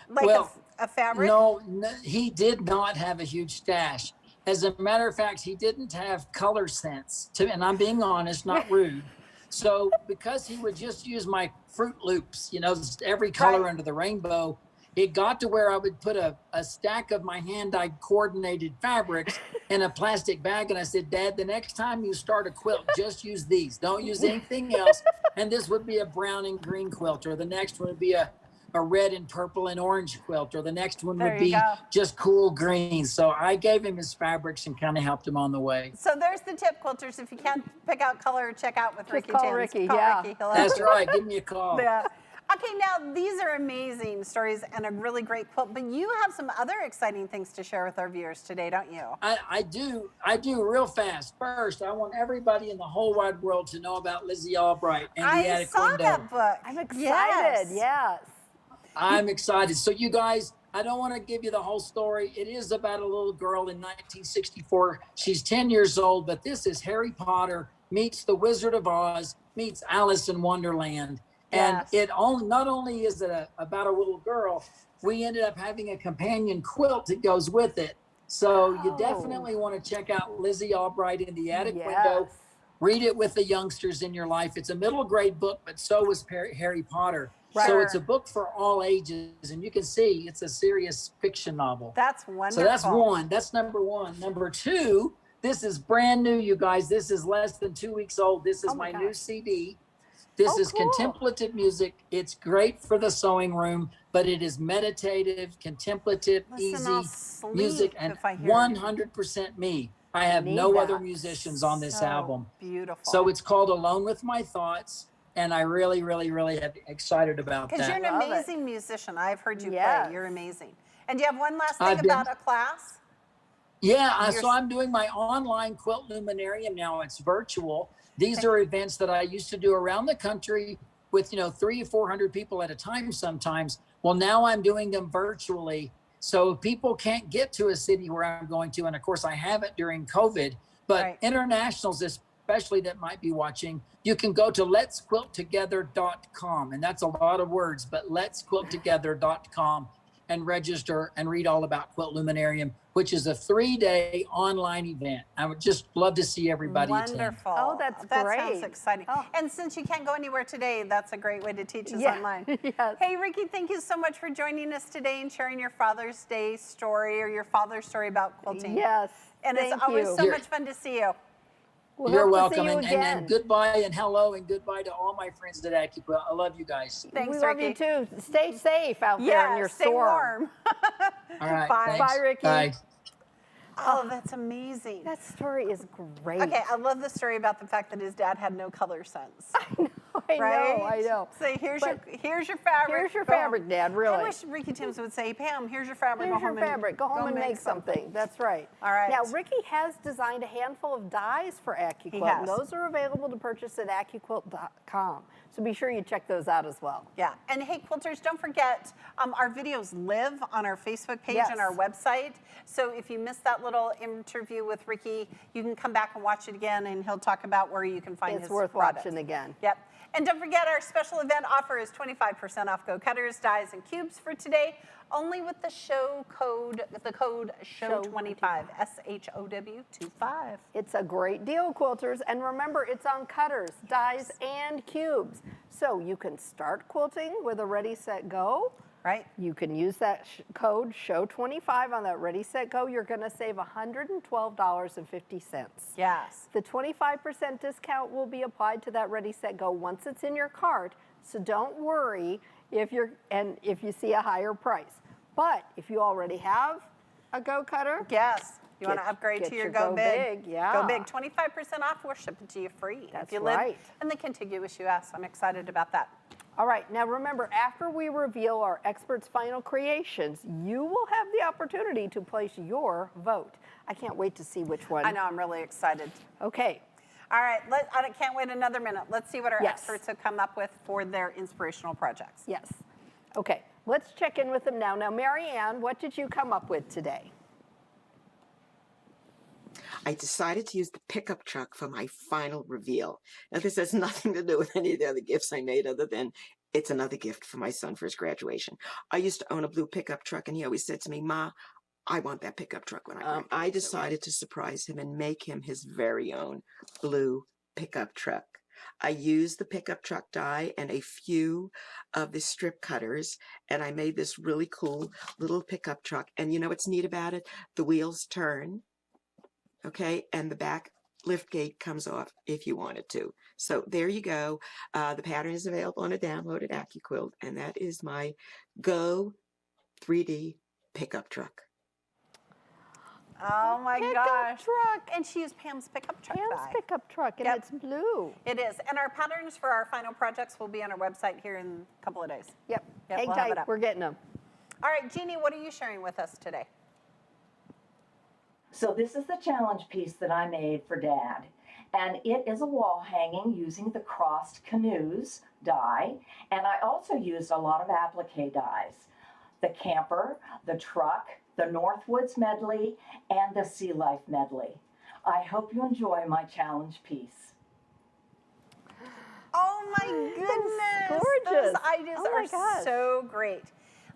Like Well, a fabric? No, he did not have a huge stash. As a matter of fact, he didn't have color sense, and I'm being honest, not rude. So because he would just use my Fruit Loops, you know, every color Right. under the rainbow, it got to where I would put a stack of my hand-dyed coordinated fabrics in a plastic bag. And I said, Dad, the next time you start a quilt, just use these. Don't use anything else. And this would be a brown and green quilt, or the next one would be a red and purple and orange quilt, or the next one There would you be go. just cool green. So I gave him his fabrics and kind of helped him on the way. So there's the tip, quilters. If you can't pick out color, check out with Ricky call Timms. Ricky, Call yeah. Ricky. He'll help That's you. right. Give me a call. Yeah. Okay, now these are amazing stories and a really great quilt, but you have some other exciting things to share with our viewers today, don't you? I do real fast. First, I want everybody in the whole wide world to know about Lizzie Albright and the I Attic saw Window. that book. I'm excited. Yes. Yes. I'm excited. So you guys, I don't want to give you the whole story. It is about a little girl in 1964. She's 10 years old, but this is Harry Potter meets the Wizard of Oz meets Alice in Wonderland. And Yes. it only, not only is it about a little girl, we ended up having a companion quilt that goes with it. So you definitely want to check out Lizzie Albright in the Attic Window. Yes. Read it with the youngsters in your life. It's a middle grade book, but so is Harry Potter. Right. So it's a book for all ages. And you can see it's a serious fiction novel. That's wonderful. So that's one. That's number one. Number two, this is brand new, you guys. This is less than 2 weeks old. This is my new CD. This is cool. contemplative music. It's great for the sewing room, but it is meditative, contemplative, Listen, I'll easy sleep music, and if I hear it. 100% me. I have Need no other that. musicians on this So album. beautiful. So it's called Alone with My Thoughts, and I really, really, really am excited about Because you're that. an Love it. amazing musician. I've heard you Yes. play. You're amazing. And do you have one last thing I've been- about a class? Yeah, You're- so I'm doing my online quilt luminarium now. It's virtual. These are events that I used to do around the country with, 300 or 400 people at a time sometimes. Well, now I'm doing them virtually. So people can't get to a city where I'm going to. And of course, I haven't during COVID, but Right. internationals, especially that might be watching, you can go to letsquilttogether.com. And that's a lot of words, but letsquilttogether.com and register and read all about Quilt Luminarium, which is a 3-day online event. I would just love to see everybody attend. Wonderful. Oh, that's That great. sounds exciting. Oh. And since you can't go anywhere today, that's a great way to teach us Yeah. online. Yes. Hey, Ricky, thank you so much for joining us today and sharing your Father's Day story or your father's story about quilting. Yes. And Thank it's always you. so much fun to see you. We'll You're hope to see welcome. you And again. goodbye and hello and goodbye to all my friends at AccuQuilt. I love you guys. Thanks, we love Ricky. you too. Stay safe out there Yeah, in your stay storm. warm. All right. Bye. Thanks. Bye, Ricky. Bye. Oh, that's amazing. That story is great. Okay, I love the story about the fact that his dad had no color sense. I Right? know. I know. Say, here's But your fabric. Here's your Go home. fabric, Dad, really. I wish Ricky Timms would say, Pam, here's your fabric. Here's go your home fabric. Go home and make something. That's right. All right. Now, Ricky has designed a handful of dies for AccuQuilt. He has. And those are available to purchase at AccuQuilt.com. So be sure you check those out as well. Yeah, and hey, quilters, don't forget, our videos live on our Facebook page Yes. and our website. So if you missed that little interview with Ricky, you can come back and watch it again, and he'll talk about where you can find It's his worth products. watching again. Yep. And don't forget, our special event offer is 25% off Go Cutters, dies, and cubes for today, only with the code SHOW25, SHOW25. It's a great deal, quilters. And remember, it's on cutters, dies, and cubes. So you can start quilting with a Ready, Set, Go. Right? You can use that code SHOW25 on that Ready, Set, Go. You're going to save $112.50. Yes. The 25% discount will be applied to that Ready, Set, Go once it's in your cart. So don't worry if you see a higher price. But if you already have a Go cutter? Yes. You want to Get- upgrade get to your your Go Go Big. Big, yeah. Go Big. 25% off. We'll ship it to you free. That's if you live right. in the contiguous U.S. I'm excited about that. All right, now remember, after we reveal our experts' final creations, you will have the opportunity to place your vote. I can't wait to see which one. I know. I'm really excited. Okay, All right. I can't wait another minute. Let's see what our Yes. experts have come up with for their inspirational projects. yes. Okay, let's check in with them now. Now, Marianne, what did you come up with today? I decided to use the pickup truck for my final reveal. Now, this has nothing to do with any of the other gifts I made other than it's another gift for my son for his graduation. I used to own a blue pickup truck, and he always said to me, Ma, I want that pickup truck when I grow up. I decided to surprise him and make him his very own blue pickup truck. I used the pickup truck die and a few of the strip cutters, and I made this really cool little pickup truck. And you know what's neat about it? The wheels turn, okay, and the back lift gate comes off if you wanted to. So there you go. The pattern is available on a download at AccuQuilt, and that is my Go 3D pickup truck. Oh my Pickup gosh. truck. And she used Pam's pickup truck Pam's die. pickup truck, and Yep. it's blue. It is. And our patterns for our final projects will be on our website here in a couple of days. Yep, Yep, hang we'll have it tight, up. we're getting them. All right, Jeannie, what are you sharing with us today? So this is the challenge piece that I made for Dad. And it is a wall hanging using the crossed canoes die. And I also used a lot of applique dies. The camper, the truck, the Northwoods medley, and the Sea Life medley. I hope you enjoy my challenge piece. Oh my goodness. gorgeous. Those ideas Oh my are gosh. so great.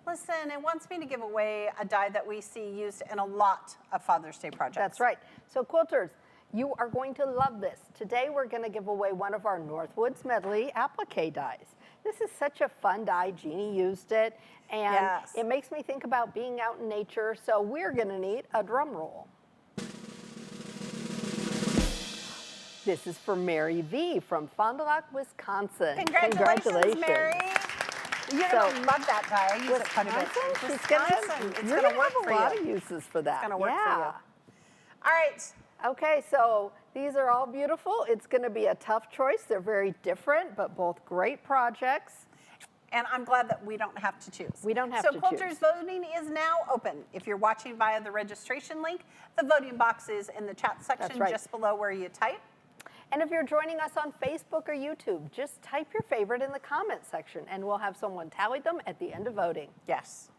Listen, it wants me to give away a die that we see used in a lot of Father's Day projects. That's right. So quilters, you are going to love this. Today we're going to give away one of our Northwoods Medley applique dies. This is such a fun die. Jeannie used it, and Yes. it makes me think about being out in nature, so we're going to need a drum roll. This is for Mary V. from Fond du Lac, Wisconsin. Congratulations, Mary. You're So, going to love that die. I use it quite a bit. Wisconsin, It's you're going gonna to work have for a lot you. of uses for that. It's going to work for yeah. you. All right. Okay, so these are all beautiful. It's going to be a tough choice. They're very different, but both great projects. And I'm glad that we don't have to choose. We don't have so to Quilters choose. voting is now open. If you're watching via the registration link, the voting box is in the chat section right. just below where you type. And if you're joining us on Facebook or YouTube, just type your favorite in the comment section, and we'll have someone tally them at the end of voting. Yes.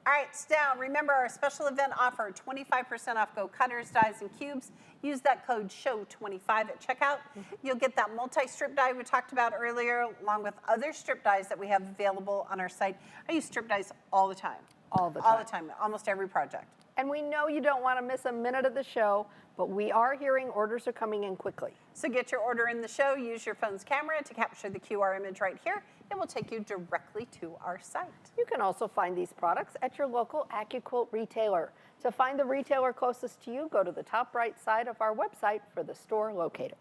All right, now remember our special event offer, 25% off Go Cutters, Dies, and Cubes. Use that code SHOW25 at checkout. You'll get that multi-strip die we talked about earlier, along with other strip dies that we have available on our site. I use strip dies all the time. All the All the time, almost every project. And we know you don't want to miss a minute of the show, but we are hearing orders are coming in quickly. So get your order in the show. Use your phone's camera to capture the QR image right here. It will take you directly to our site. You can also find these products at your local AccuQuilt retailer. To find the retailer closest to you, go to the top right side of our website for the store locator.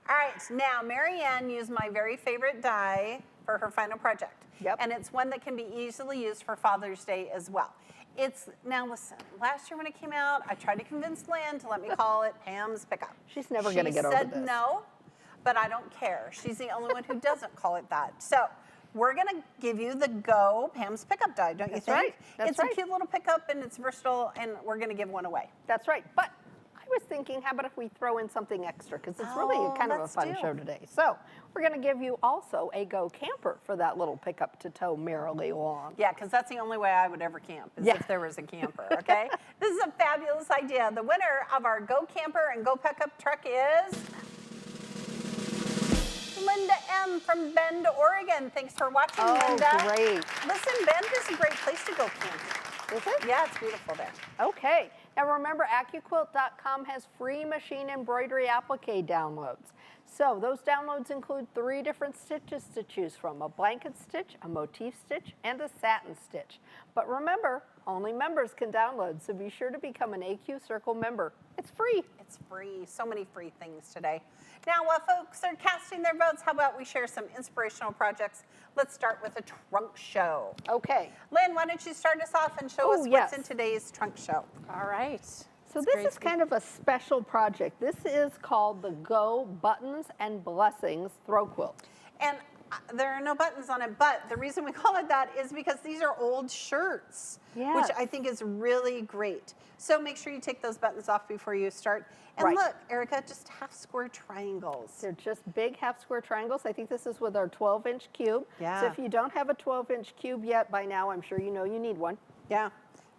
All right, now Marianne used my very favorite die for her final project. Yep. And it's one that can be easily used for Father's Day as well. Now listen, last year when it came out, I tried to convince Lynn to let me call it Pam's Pickup. She's never gonna get over She said this. no, but I don't care. She's the only one who doesn't call it that. So we're gonna give you the Go Pam's Pickup die, don't you That's think? right. That's it's right. a cute little pickup and it's versatile, and we're gonna give one away. That's right. But I was thinking, how about if we throw in something extra? Because it's really kind of a let's fun do. show today. So we're going to give you also a Go camper for that little pickup to tow merrily along. Yeah, because that's the only way I would ever camp, is Yeah. if there was a camper, okay? This is a fabulous idea. The winner of our Go Camper and Go Pickup truck is Linda M. from Bend, Oregon. Thanks for watching, Linda. Great. Listen, Bend is a great place to go camping. Is it? Yeah, it's beautiful there. Okay. Now remember, AccuQuilt.com has free machine embroidery applique downloads. So those downloads include 3 different stitches to choose from: a blanket stitch, a motif stitch, and a satin stitch. But remember, only members can download, so be sure to become an AQ Circle member. It's free. It's free. So many free things today. Now, while folks are casting their votes, how about we share some inspirational projects? Let's start with a trunk show. Okay. Lynn, why don't you start us off and show us what's in today's trunk show? All right. So this is kind of a special project. This is called the Go Buttons and Blessings Throw Quilt. And there are no buttons on it, but the reason we call it that is because these are old shirts, which I think is really great. So make sure you take those buttons off before you start. And look, Erica, just half square triangles. They're just big half square triangles. I think this is with our 12-inch cube. Yeah. So if you don't have a 12-inch cube yet, by now I'm sure you know you need one. Yeah.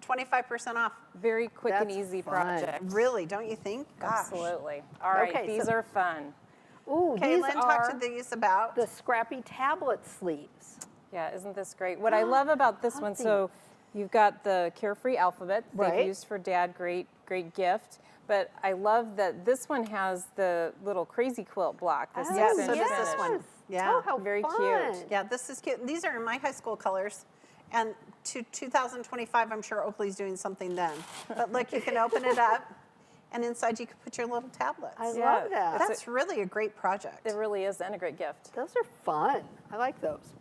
25% off. Very quick and That's easy fun. project. Really, don't you think? Gosh. Absolutely. All right, Okay, these so- are fun. Ooh, Okay, these Lynn, are talk to these about. the scrappy tablet sleeves. Yeah, isn't this great? What I love about this one, so you've got the Carefree alphabet Right. they've used for Dad, great gift. But I love that this one has the little crazy quilt block. The Yeah, 6-inch so does this finish. one. Yeah. Oh, how Very fun. cute. Yeah, this is cute. These are in my high school colors. And to 2025, I'm sure Oakley's doing something then. But look, you can open it up, and inside you can put your little tablets. I Yeah, love that. That's really a great project. It really is, and a great gift. Those are fun. I like those.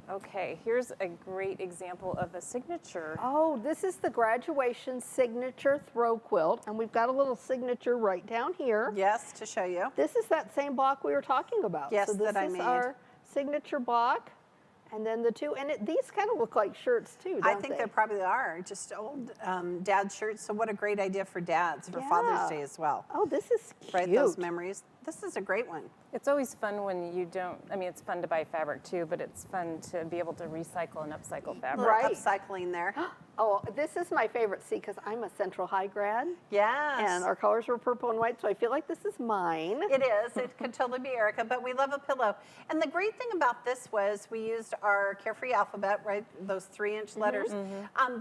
Okay, here's a great example of a signature. Oh, this is the graduation signature throw quilt, and we've got a little signature right down here. Yes, to show you. This is that same block we were talking about. Yes, so this that I is made. our signature block, and then the two, and these kind of look like shirts too, don't I think they? they probably are just old dad shirts. So what a great idea for dads for Father's Day as well. Oh, this is cute. Right, those memories. This is a great one. It's always fun when you don't, I mean, it's fun to buy fabric too, but it's fun to be able to recycle and upcycle fabric. Right. Upcycling there. Oh, this is my favorite. See, because I'm a Central High grad, Yes. and our colors were purple and white, so I feel like this is mine. It is. It could totally be Erica, but we love a pillow. And the great thing about this was we used our Carefree alphabet, right? Those 3-inch letters.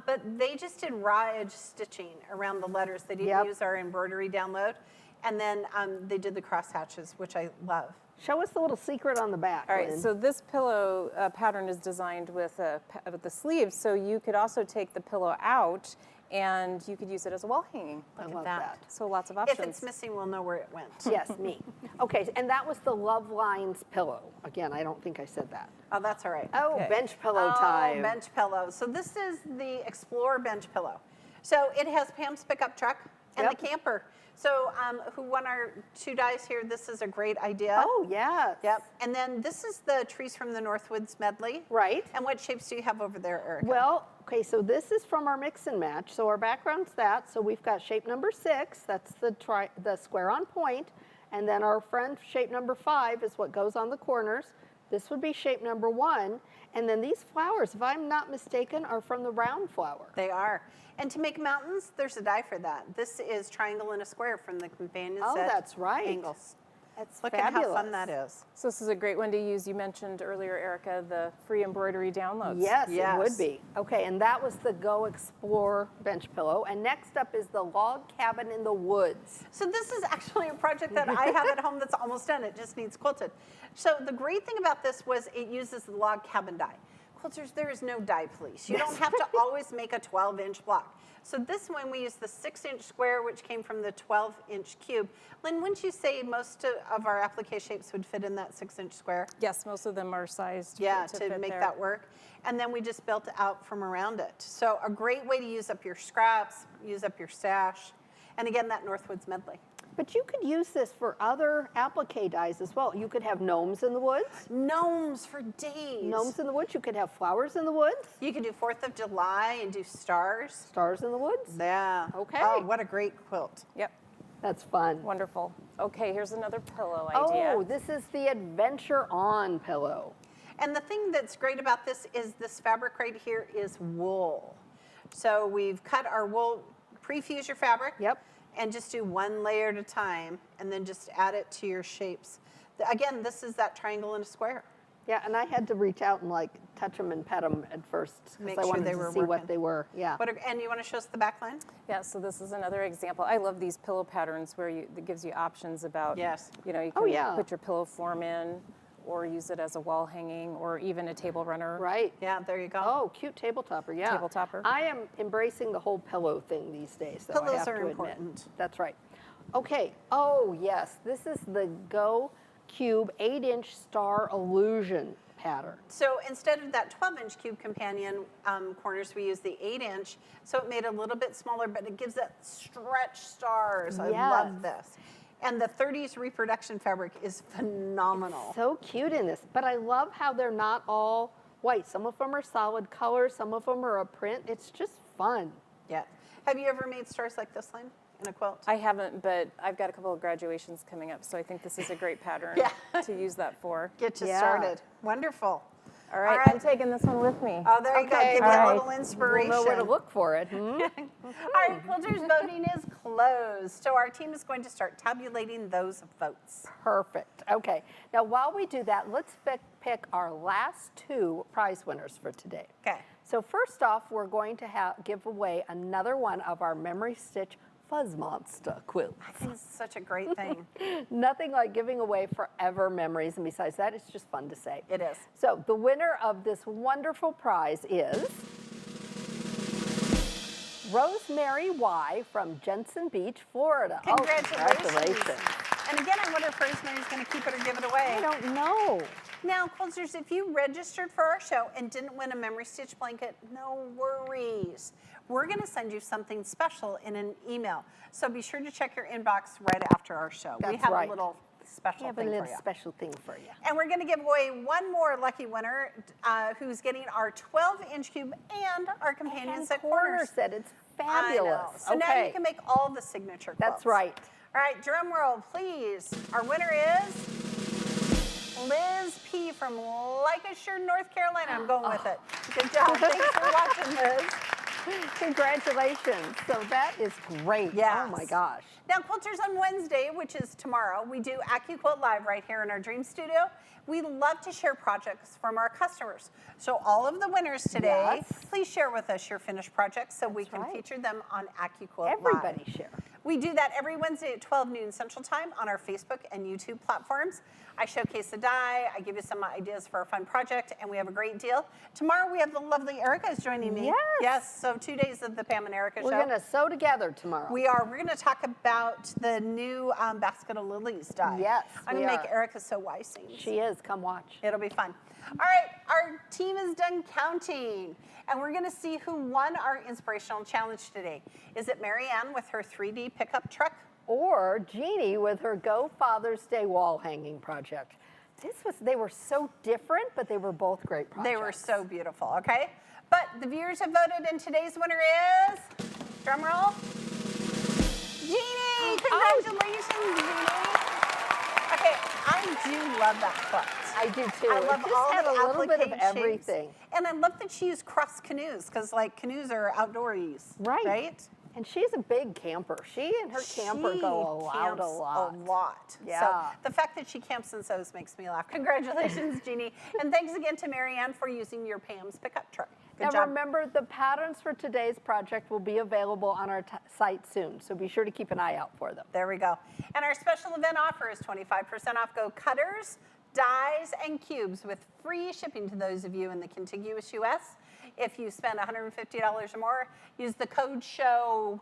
But they just did raw edge stitching around the letters. They didn't use our embroidery download. And then they did the cross hatches, which I love. Show us the little secret on the back. All right, Lynn. so this pillow pattern is designed with the sleeves, so you could also take the pillow out and you could use it as a wall hanging. I Look love at that. So lots of If options. it's missing, we'll know where it went. Yes, me. Okay, and that was the Love Lines pillow. Again, I don't think I said that. Oh, that's all right. Oh, Okay. bench pillow time. Oh, bench pillow. So this is the Explorer bench pillow. So it has Pam's pickup truck and the camper. So who won our 2 dice here? This is a great idea. Oh, yes. Yep. And then this is the Trees from the Northwoods medley. Right. And what shapes do you have over there, Erica? Well, okay, so this is from our mix and match. So our background's that. So we've got shape number 6. That's the square on point. And then our friend shape number 5 is what goes on the corners. This would be shape number 1. And then these flowers, if I'm not mistaken, are from the round flower. They are. And to make mountains, there's a die for that. This is triangle and a square from the companion Oh, set. that's right. Angles. That's Look fabulous. at how fun that is. So this is a great one to use. You mentioned earlier, Erica, the free embroidery downloads. Yes, it Yes. would be. Okay, and that was the Go Explore bench pillow. And next up is the Log Cabin in the Woods. So this is actually a project that I have at home that's almost done. It just needs quilted. So the great thing about this was it uses the log cabin die. Quilters, there is no die police. You don't have to always make a 12-inch block. So this one, we used the 6-inch square, which came from the 12-inch cube. Lynn, wouldn't you say most of our applique shapes would fit in that 6-inch square? Yes, most of them are sized Yeah, to to fit make there. that work. And then we just built it out from around it. So a great way to use up your scraps, use up your stash. And again, that Northwoods medley. But you could use this for other applique dies as well. You could have gnomes in the woods. Gnomes for days. Gnomes in the woods. You could have flowers in the woods. You could do 4th of July and do stars. Stars in the woods. Yeah. Okay. Oh, what a great quilt. Yep, That's fun. wonderful. Okay, here's another pillow idea. Oh, this is the Adventure On pillow. And the thing that's great about this is this fabric right here is wool. So we've cut our wool, pre-fuse your fabric. Yep. And just do 1 layer at a time and then just add it to your shapes. Again, this is that triangle and a square. Yeah, and I had to reach out and like touch them and pet them at first Make because I sure wanted they to were see working. what they were. Yeah. And you want to show us the back line? Yeah, so this is another example. I love these pillow patterns where that gives you options about, Yes. you know, you Oh, can yeah. put your pillow form in or use it as a wall hanging or even a table runner. Right. Yeah, there you go. Oh, cute table topper, yeah. Table topper. I am embracing the whole pillow thing these days, though, I Pillows have are to important. admit. That's right. Okay, oh yes, this is the Go Cube 8-inch Star Illusion pattern. So instead of that 12-inch cube companion corners, we use the 8-inch. So it made it a little bit smaller, but it gives that stretch stars. I love this. And the 30s reproduction fabric is phenomenal. So cute in this, but I love how they're not all white. Some of them are solid colors, some of them are a print. It's just fun. Yeah. Have you ever made stars like this, Lynn, in a quilt? I haven't, but I've got a couple of graduations coming up, so I think this is a great pattern to use that for. Get you Yeah. started. Wonderful. All right, right. I'm taking this one with me. Oh, there you go. Give you all a right. little inspiration. We'll know where to look for it. All right, quilters voting is closed. So our team is going to start tabulating those votes. Perfect. Okay. Now, while we do that, let's pick our last 2 prize winners for today. Okay. So first off, we're going to give away another one of our Memory Stitch Fuzz Monster quilts. I think it's such a great thing. Nothing like giving away forever memories, and besides that, it's just fun to say. It is. So the winner of this wonderful prize is Rosemary Y. from Jensen Beach, Florida. Congratulations. Oh, congratulations. And again, I wonder if Rosemary's going to keep it or give it away. I don't know. Now, quilters, if you registered for our show and didn't win a Memory Stitch blanket, no worries. We're going to send you something special in an email. So be sure to check your inbox right after our show. We That's have right. a little special We have thing a for little you. special thing for you. And we're going to give away one more lucky winner who's getting our 12-inch cube and our companion And set corner corners. set, it's I know. fabulous. So now you can make all the signature quilts. That's right. All right, drum roll, please. Our winner is Liz P. from Lancashire, North Carolina. I'm going with it. Good job. Thanks for watching, Liz. Congratulations. So that is great. Yes. Oh my gosh. Now, quilters, on Wednesday, which is tomorrow, we do AccuQuilt Live right here in our Dream Studio. We love to share projects from our customers. So all of the winners today, Yes. please share with us your finished projects so we can right. feature them on AccuQuilt Live. Everybody share. We do that every Wednesday at 12 noon Central Time on our Facebook and YouTube platforms. I showcase the die, I give you some ideas for a fun project, and we have a great deal. Tomorrow we have the lovely Erica's joining me. Yes. Yes, so 2 days of the Pam and Erica We're show. going to sew together tomorrow. We are. We're going to talk about the new basket of lilies die. Yes, I'm we going to make are. Erica sew Weissings. She is. Come watch. It'll be fun. All right, our team is done counting, and we're going to see who won our inspirational challenge today. Is it Marianne with her 3D pickup truck? Or Jeannie with her Go Father's Day wall hanging project. They were so different, but they were both great projects. They were so beautiful, okay? But the viewers have voted, and today's winner is, drum roll, Jeannie! Congratulations, Jeannie! Okay, I do love that quilt. I do too. I love it just all had the a little bit of applique shapes. everything. And I love that she used cross canoes, because like canoes are outdoors, Right. right? And she's a big camper. She and her camper go out camps a lot. A lot. Yeah. So the fact that she camps and sews makes me laugh. Congratulations, Jeannie. And thanks again to Marianne for using your Pam's pickup truck. Good Now job. remember, the patterns for today's project will be available on our site soon, so be sure to keep an eye out for them. There we go. And our special event offer is 25% off Go cutters, dies, and cubes with free shipping to those of you in the contiguous U.S. If you spend $150 or more, use the code SHOW25,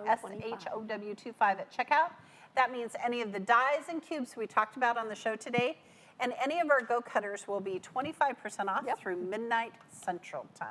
SHOW25 at checkout. That means any of the dies and cubes we talked about on the show today, and any of our Go cutters will be 25% off through midnight Central Time.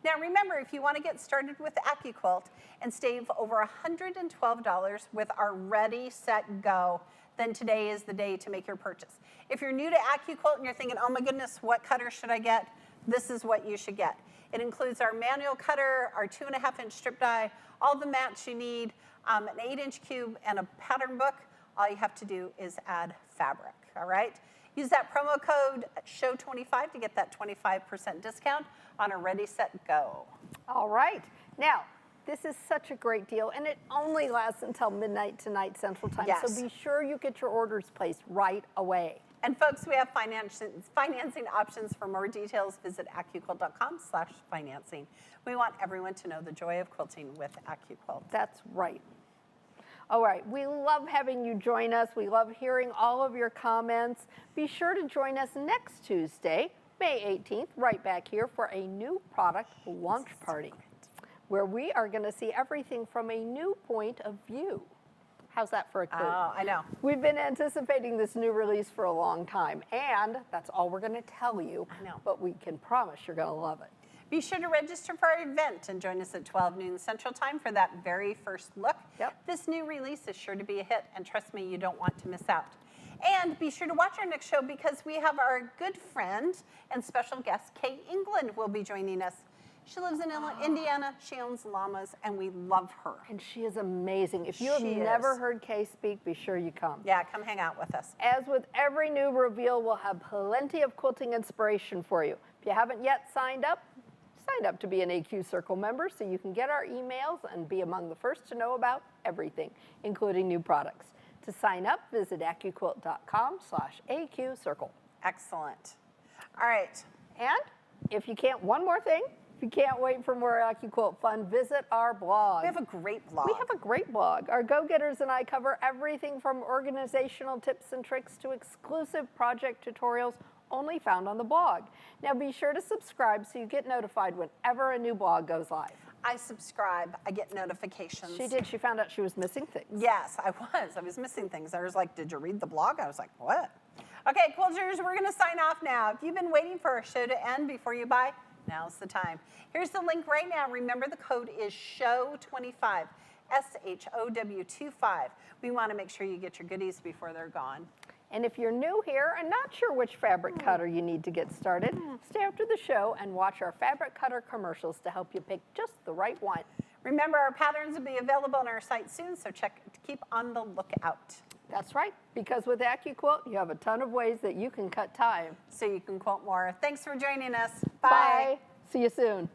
Now remember, if you want to get started with AccuQuilt and save over $112 with our Ready, Set, Go, then today is the day to make your purchase. If you're new to AccuQuilt and you're thinking, oh my goodness, what cutter should I get? This is what you should get. It includes our manual cutter, our 2.5-inch strip die, all the mats you need, an 8-inch cube, and a pattern book. All you have to do is add fabric, all right? Use that promo code SHOW25 to get that 25% discount on a Ready, Set, Go. All right. Now, this is such a great deal, and it only lasts until midnight tonight Central Time. Yes. So be sure you get your orders placed right away. And folks, we have financing options. For more details, visit AccuQuilt.com/financing. We want everyone to know the joy of quilting with AccuQuilt. That's right. All right, we love having you join us. We love hearing all of your comments. Be sure to join us next Tuesday, May 18th, right back here for a new product launch party, where we are going to see everything from a new point of view. How's that for a clue? Oh, I know. We've been anticipating this new release for a long time, and that's all we're going to tell you. I know. But we can promise you're going to love it. Be sure to register for our event and join us at 12 noon Central Time for that very first look. Yep. This new release is sure to be a hit, and trust me, you don't want to miss out. And be sure to watch our next show, because we have our good friend and special guest, Kay England, will be joining us. She lives in Indiana, she owns llamas, and we love her. And she is amazing. If you have She never is. heard Kay speak, be sure you come. Yeah, come hang out with us. As with every new reveal, we'll have plenty of quilting inspiration for you. If you haven't yet signed up to be an AQ Circle member so you can get our emails and be among the first to know about everything, including new products. To sign up, visit AccuQuilt.com/AQCircle. Excellent. All right. And if you can't, one more thing, if you can't wait for more AccuQuilt fun, visit our blog. We have a great blog. We have a great blog. Our go-getters and I cover everything from organizational tips and tricks to exclusive project tutorials only found on the blog. Now be sure to subscribe so you get notified whenever a new blog goes live. I subscribe. I get notifications. She did. She found out she was missing things. Yes, I was missing things. I was like, did you read the blog? I was like, what? Okay, quilters, we're going to sign off now. If you've been waiting for our show to end before you buy, now's the time. Here's the link right now. Remember, the code is SHOW25, SHOW25. We want to make sure you get your goodies before they're gone. And if you're new here and not sure which fabric cutter you need to get started, stay after the show and watch our fabric cutter commercials to help you pick just the right one. Remember, our patterns will be available on our site soon, so keep on the lookout. That's right, because with AccuQuilt, you have a ton of ways that you can cut time. So you can quilt more. Thanks for joining us. Bye. See you soon.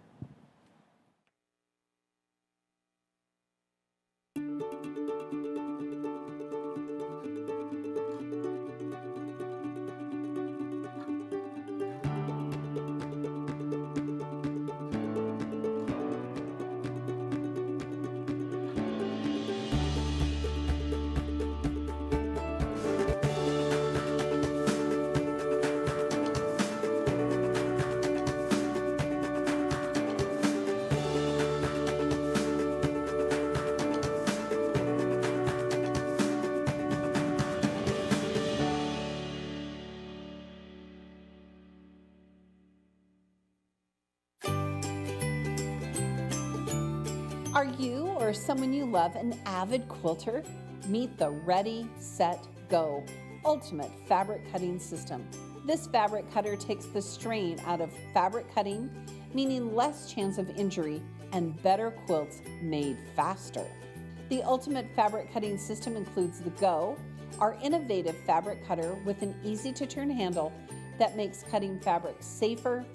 Are you or someone you love an avid quilter? Meet the Ready, Set, Go Ultimate Fabric Cutting System. This fabric cutter takes the strain out of fabric cutting, meaning less chance of injury and better quilts made faster. The Ultimate Fabric Cutting System includes the Go, our innovative fabric cutter with an easy-to-turn handle that makes cutting fabric safer,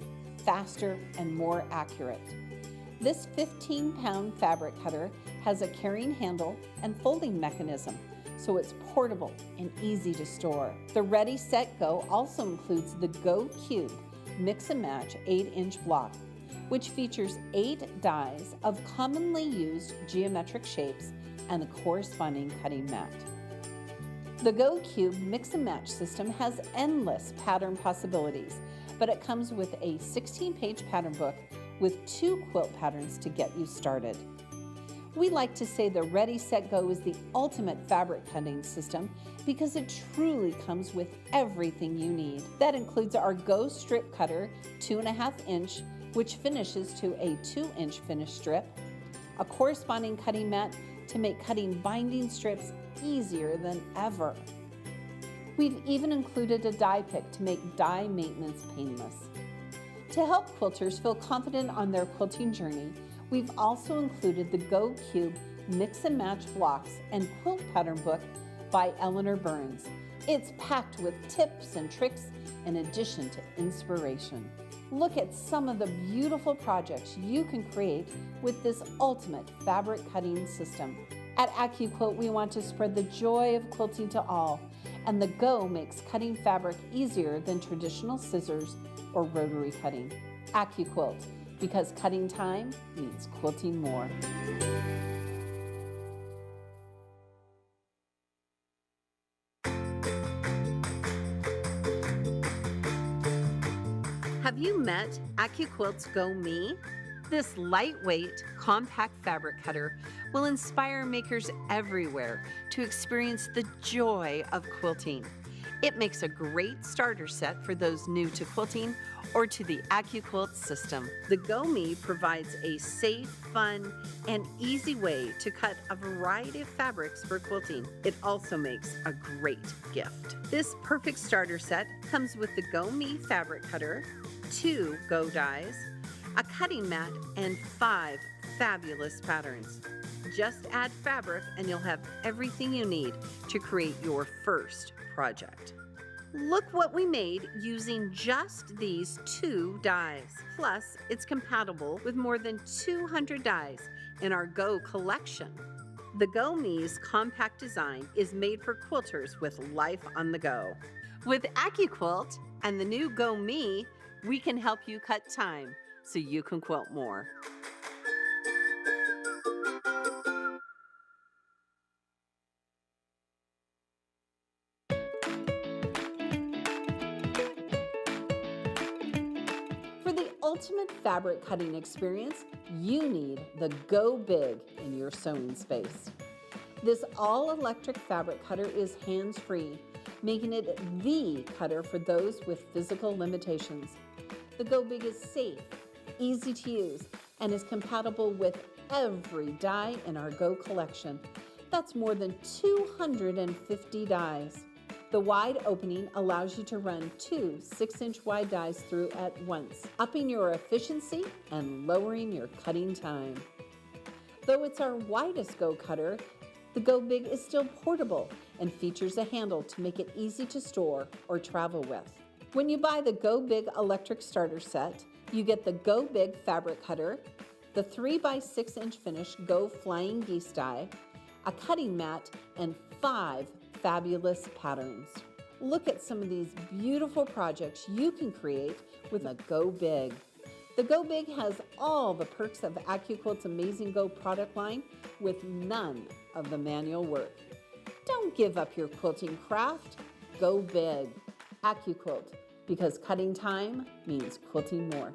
faster, and more accurate. This 15-pound fabric cutter has a carrying handle and folding mechanism, so it's portable and easy to store. The Ready, Set, Go also includes the Go Cube Mix and Match 8-inch block, which features 8 dies of commonly used geometric shapes and the corresponding cutting mat. The Go Cube Mix and Match system has endless pattern possibilities, but it comes with a 16-page pattern book with 2 quilt patterns to get you started. We like to say the Ready, Set, Go is the ultimate fabric cutting system because it truly comes with everything you need. That includes our Go Strip Cutter 2.5-inch, which finishes to a 2-inch finish strip, a corresponding cutting mat to make cutting binding strips easier than ever. We've even included a die pick to make die maintenance painless. To help quilters feel confident on their quilting journey, we've also included the Go Cube Mix and Match blocks and quilt pattern book by Eleanor Burns. It's packed with tips and tricks in addition to inspiration. Look at some of the beautiful projects you can create with this ultimate fabric cutting system. At AccuQuilt, we want to spread the joy of quilting to all, And the Go makes cutting fabric easier than traditional scissors or rotary cutting. AccuQuilt, because cutting time means quilting more. Have you met AccuQuilt's Go Me? This lightweight, compact fabric cutter will inspire makers everywhere to experience the joy of quilting. It makes a great starter set for those new to quilting or to the AccuQuilt system. The Go Me provides a safe, fun, and easy way to cut a variety of fabrics for quilting. It also makes a great gift. This perfect starter set comes with the Go Me fabric cutter, 2 Go dies, a cutting mat, and 5 fabulous patterns. Just add fabric and you'll have everything you need to create your first project. Look what we made using just these 2 dies. Plus, it's compatible with more than 200 dies in our Go collection. The Go Me's compact design is made for quilters with life on the go. With AccuQuilt and the new Go Me, we can help you cut time so you can quilt more. For the ultimate fabric cutting experience, you need the Go Big in your sewing space. This all-electric fabric cutter is hands-free, making it the cutter for those with physical limitations. The Go Big is safe, easy to use, and is compatible with every die in our Go collection. That's more than 250 dies. The wide opening allows you to run 2 6-inch wide dies through at once, upping your efficiency and lowering your cutting time. Though it's our widest Go cutter, the Go Big is still portable and features a handle to make it easy to store or travel with. When you buy the Go Big electric starter set, you get the Go Big fabric cutter, the 3x6-inch finish Go Flying Geese die, a cutting mat, and 5 fabulous patterns. Look at some of these beautiful projects you can create with a Go Big. The Go Big has all the perks of AccuQuilt's amazing Go product line with none of the manual work. Don't give up your quilting craft. Go big. AccuQuilt, because cutting time means quilting more.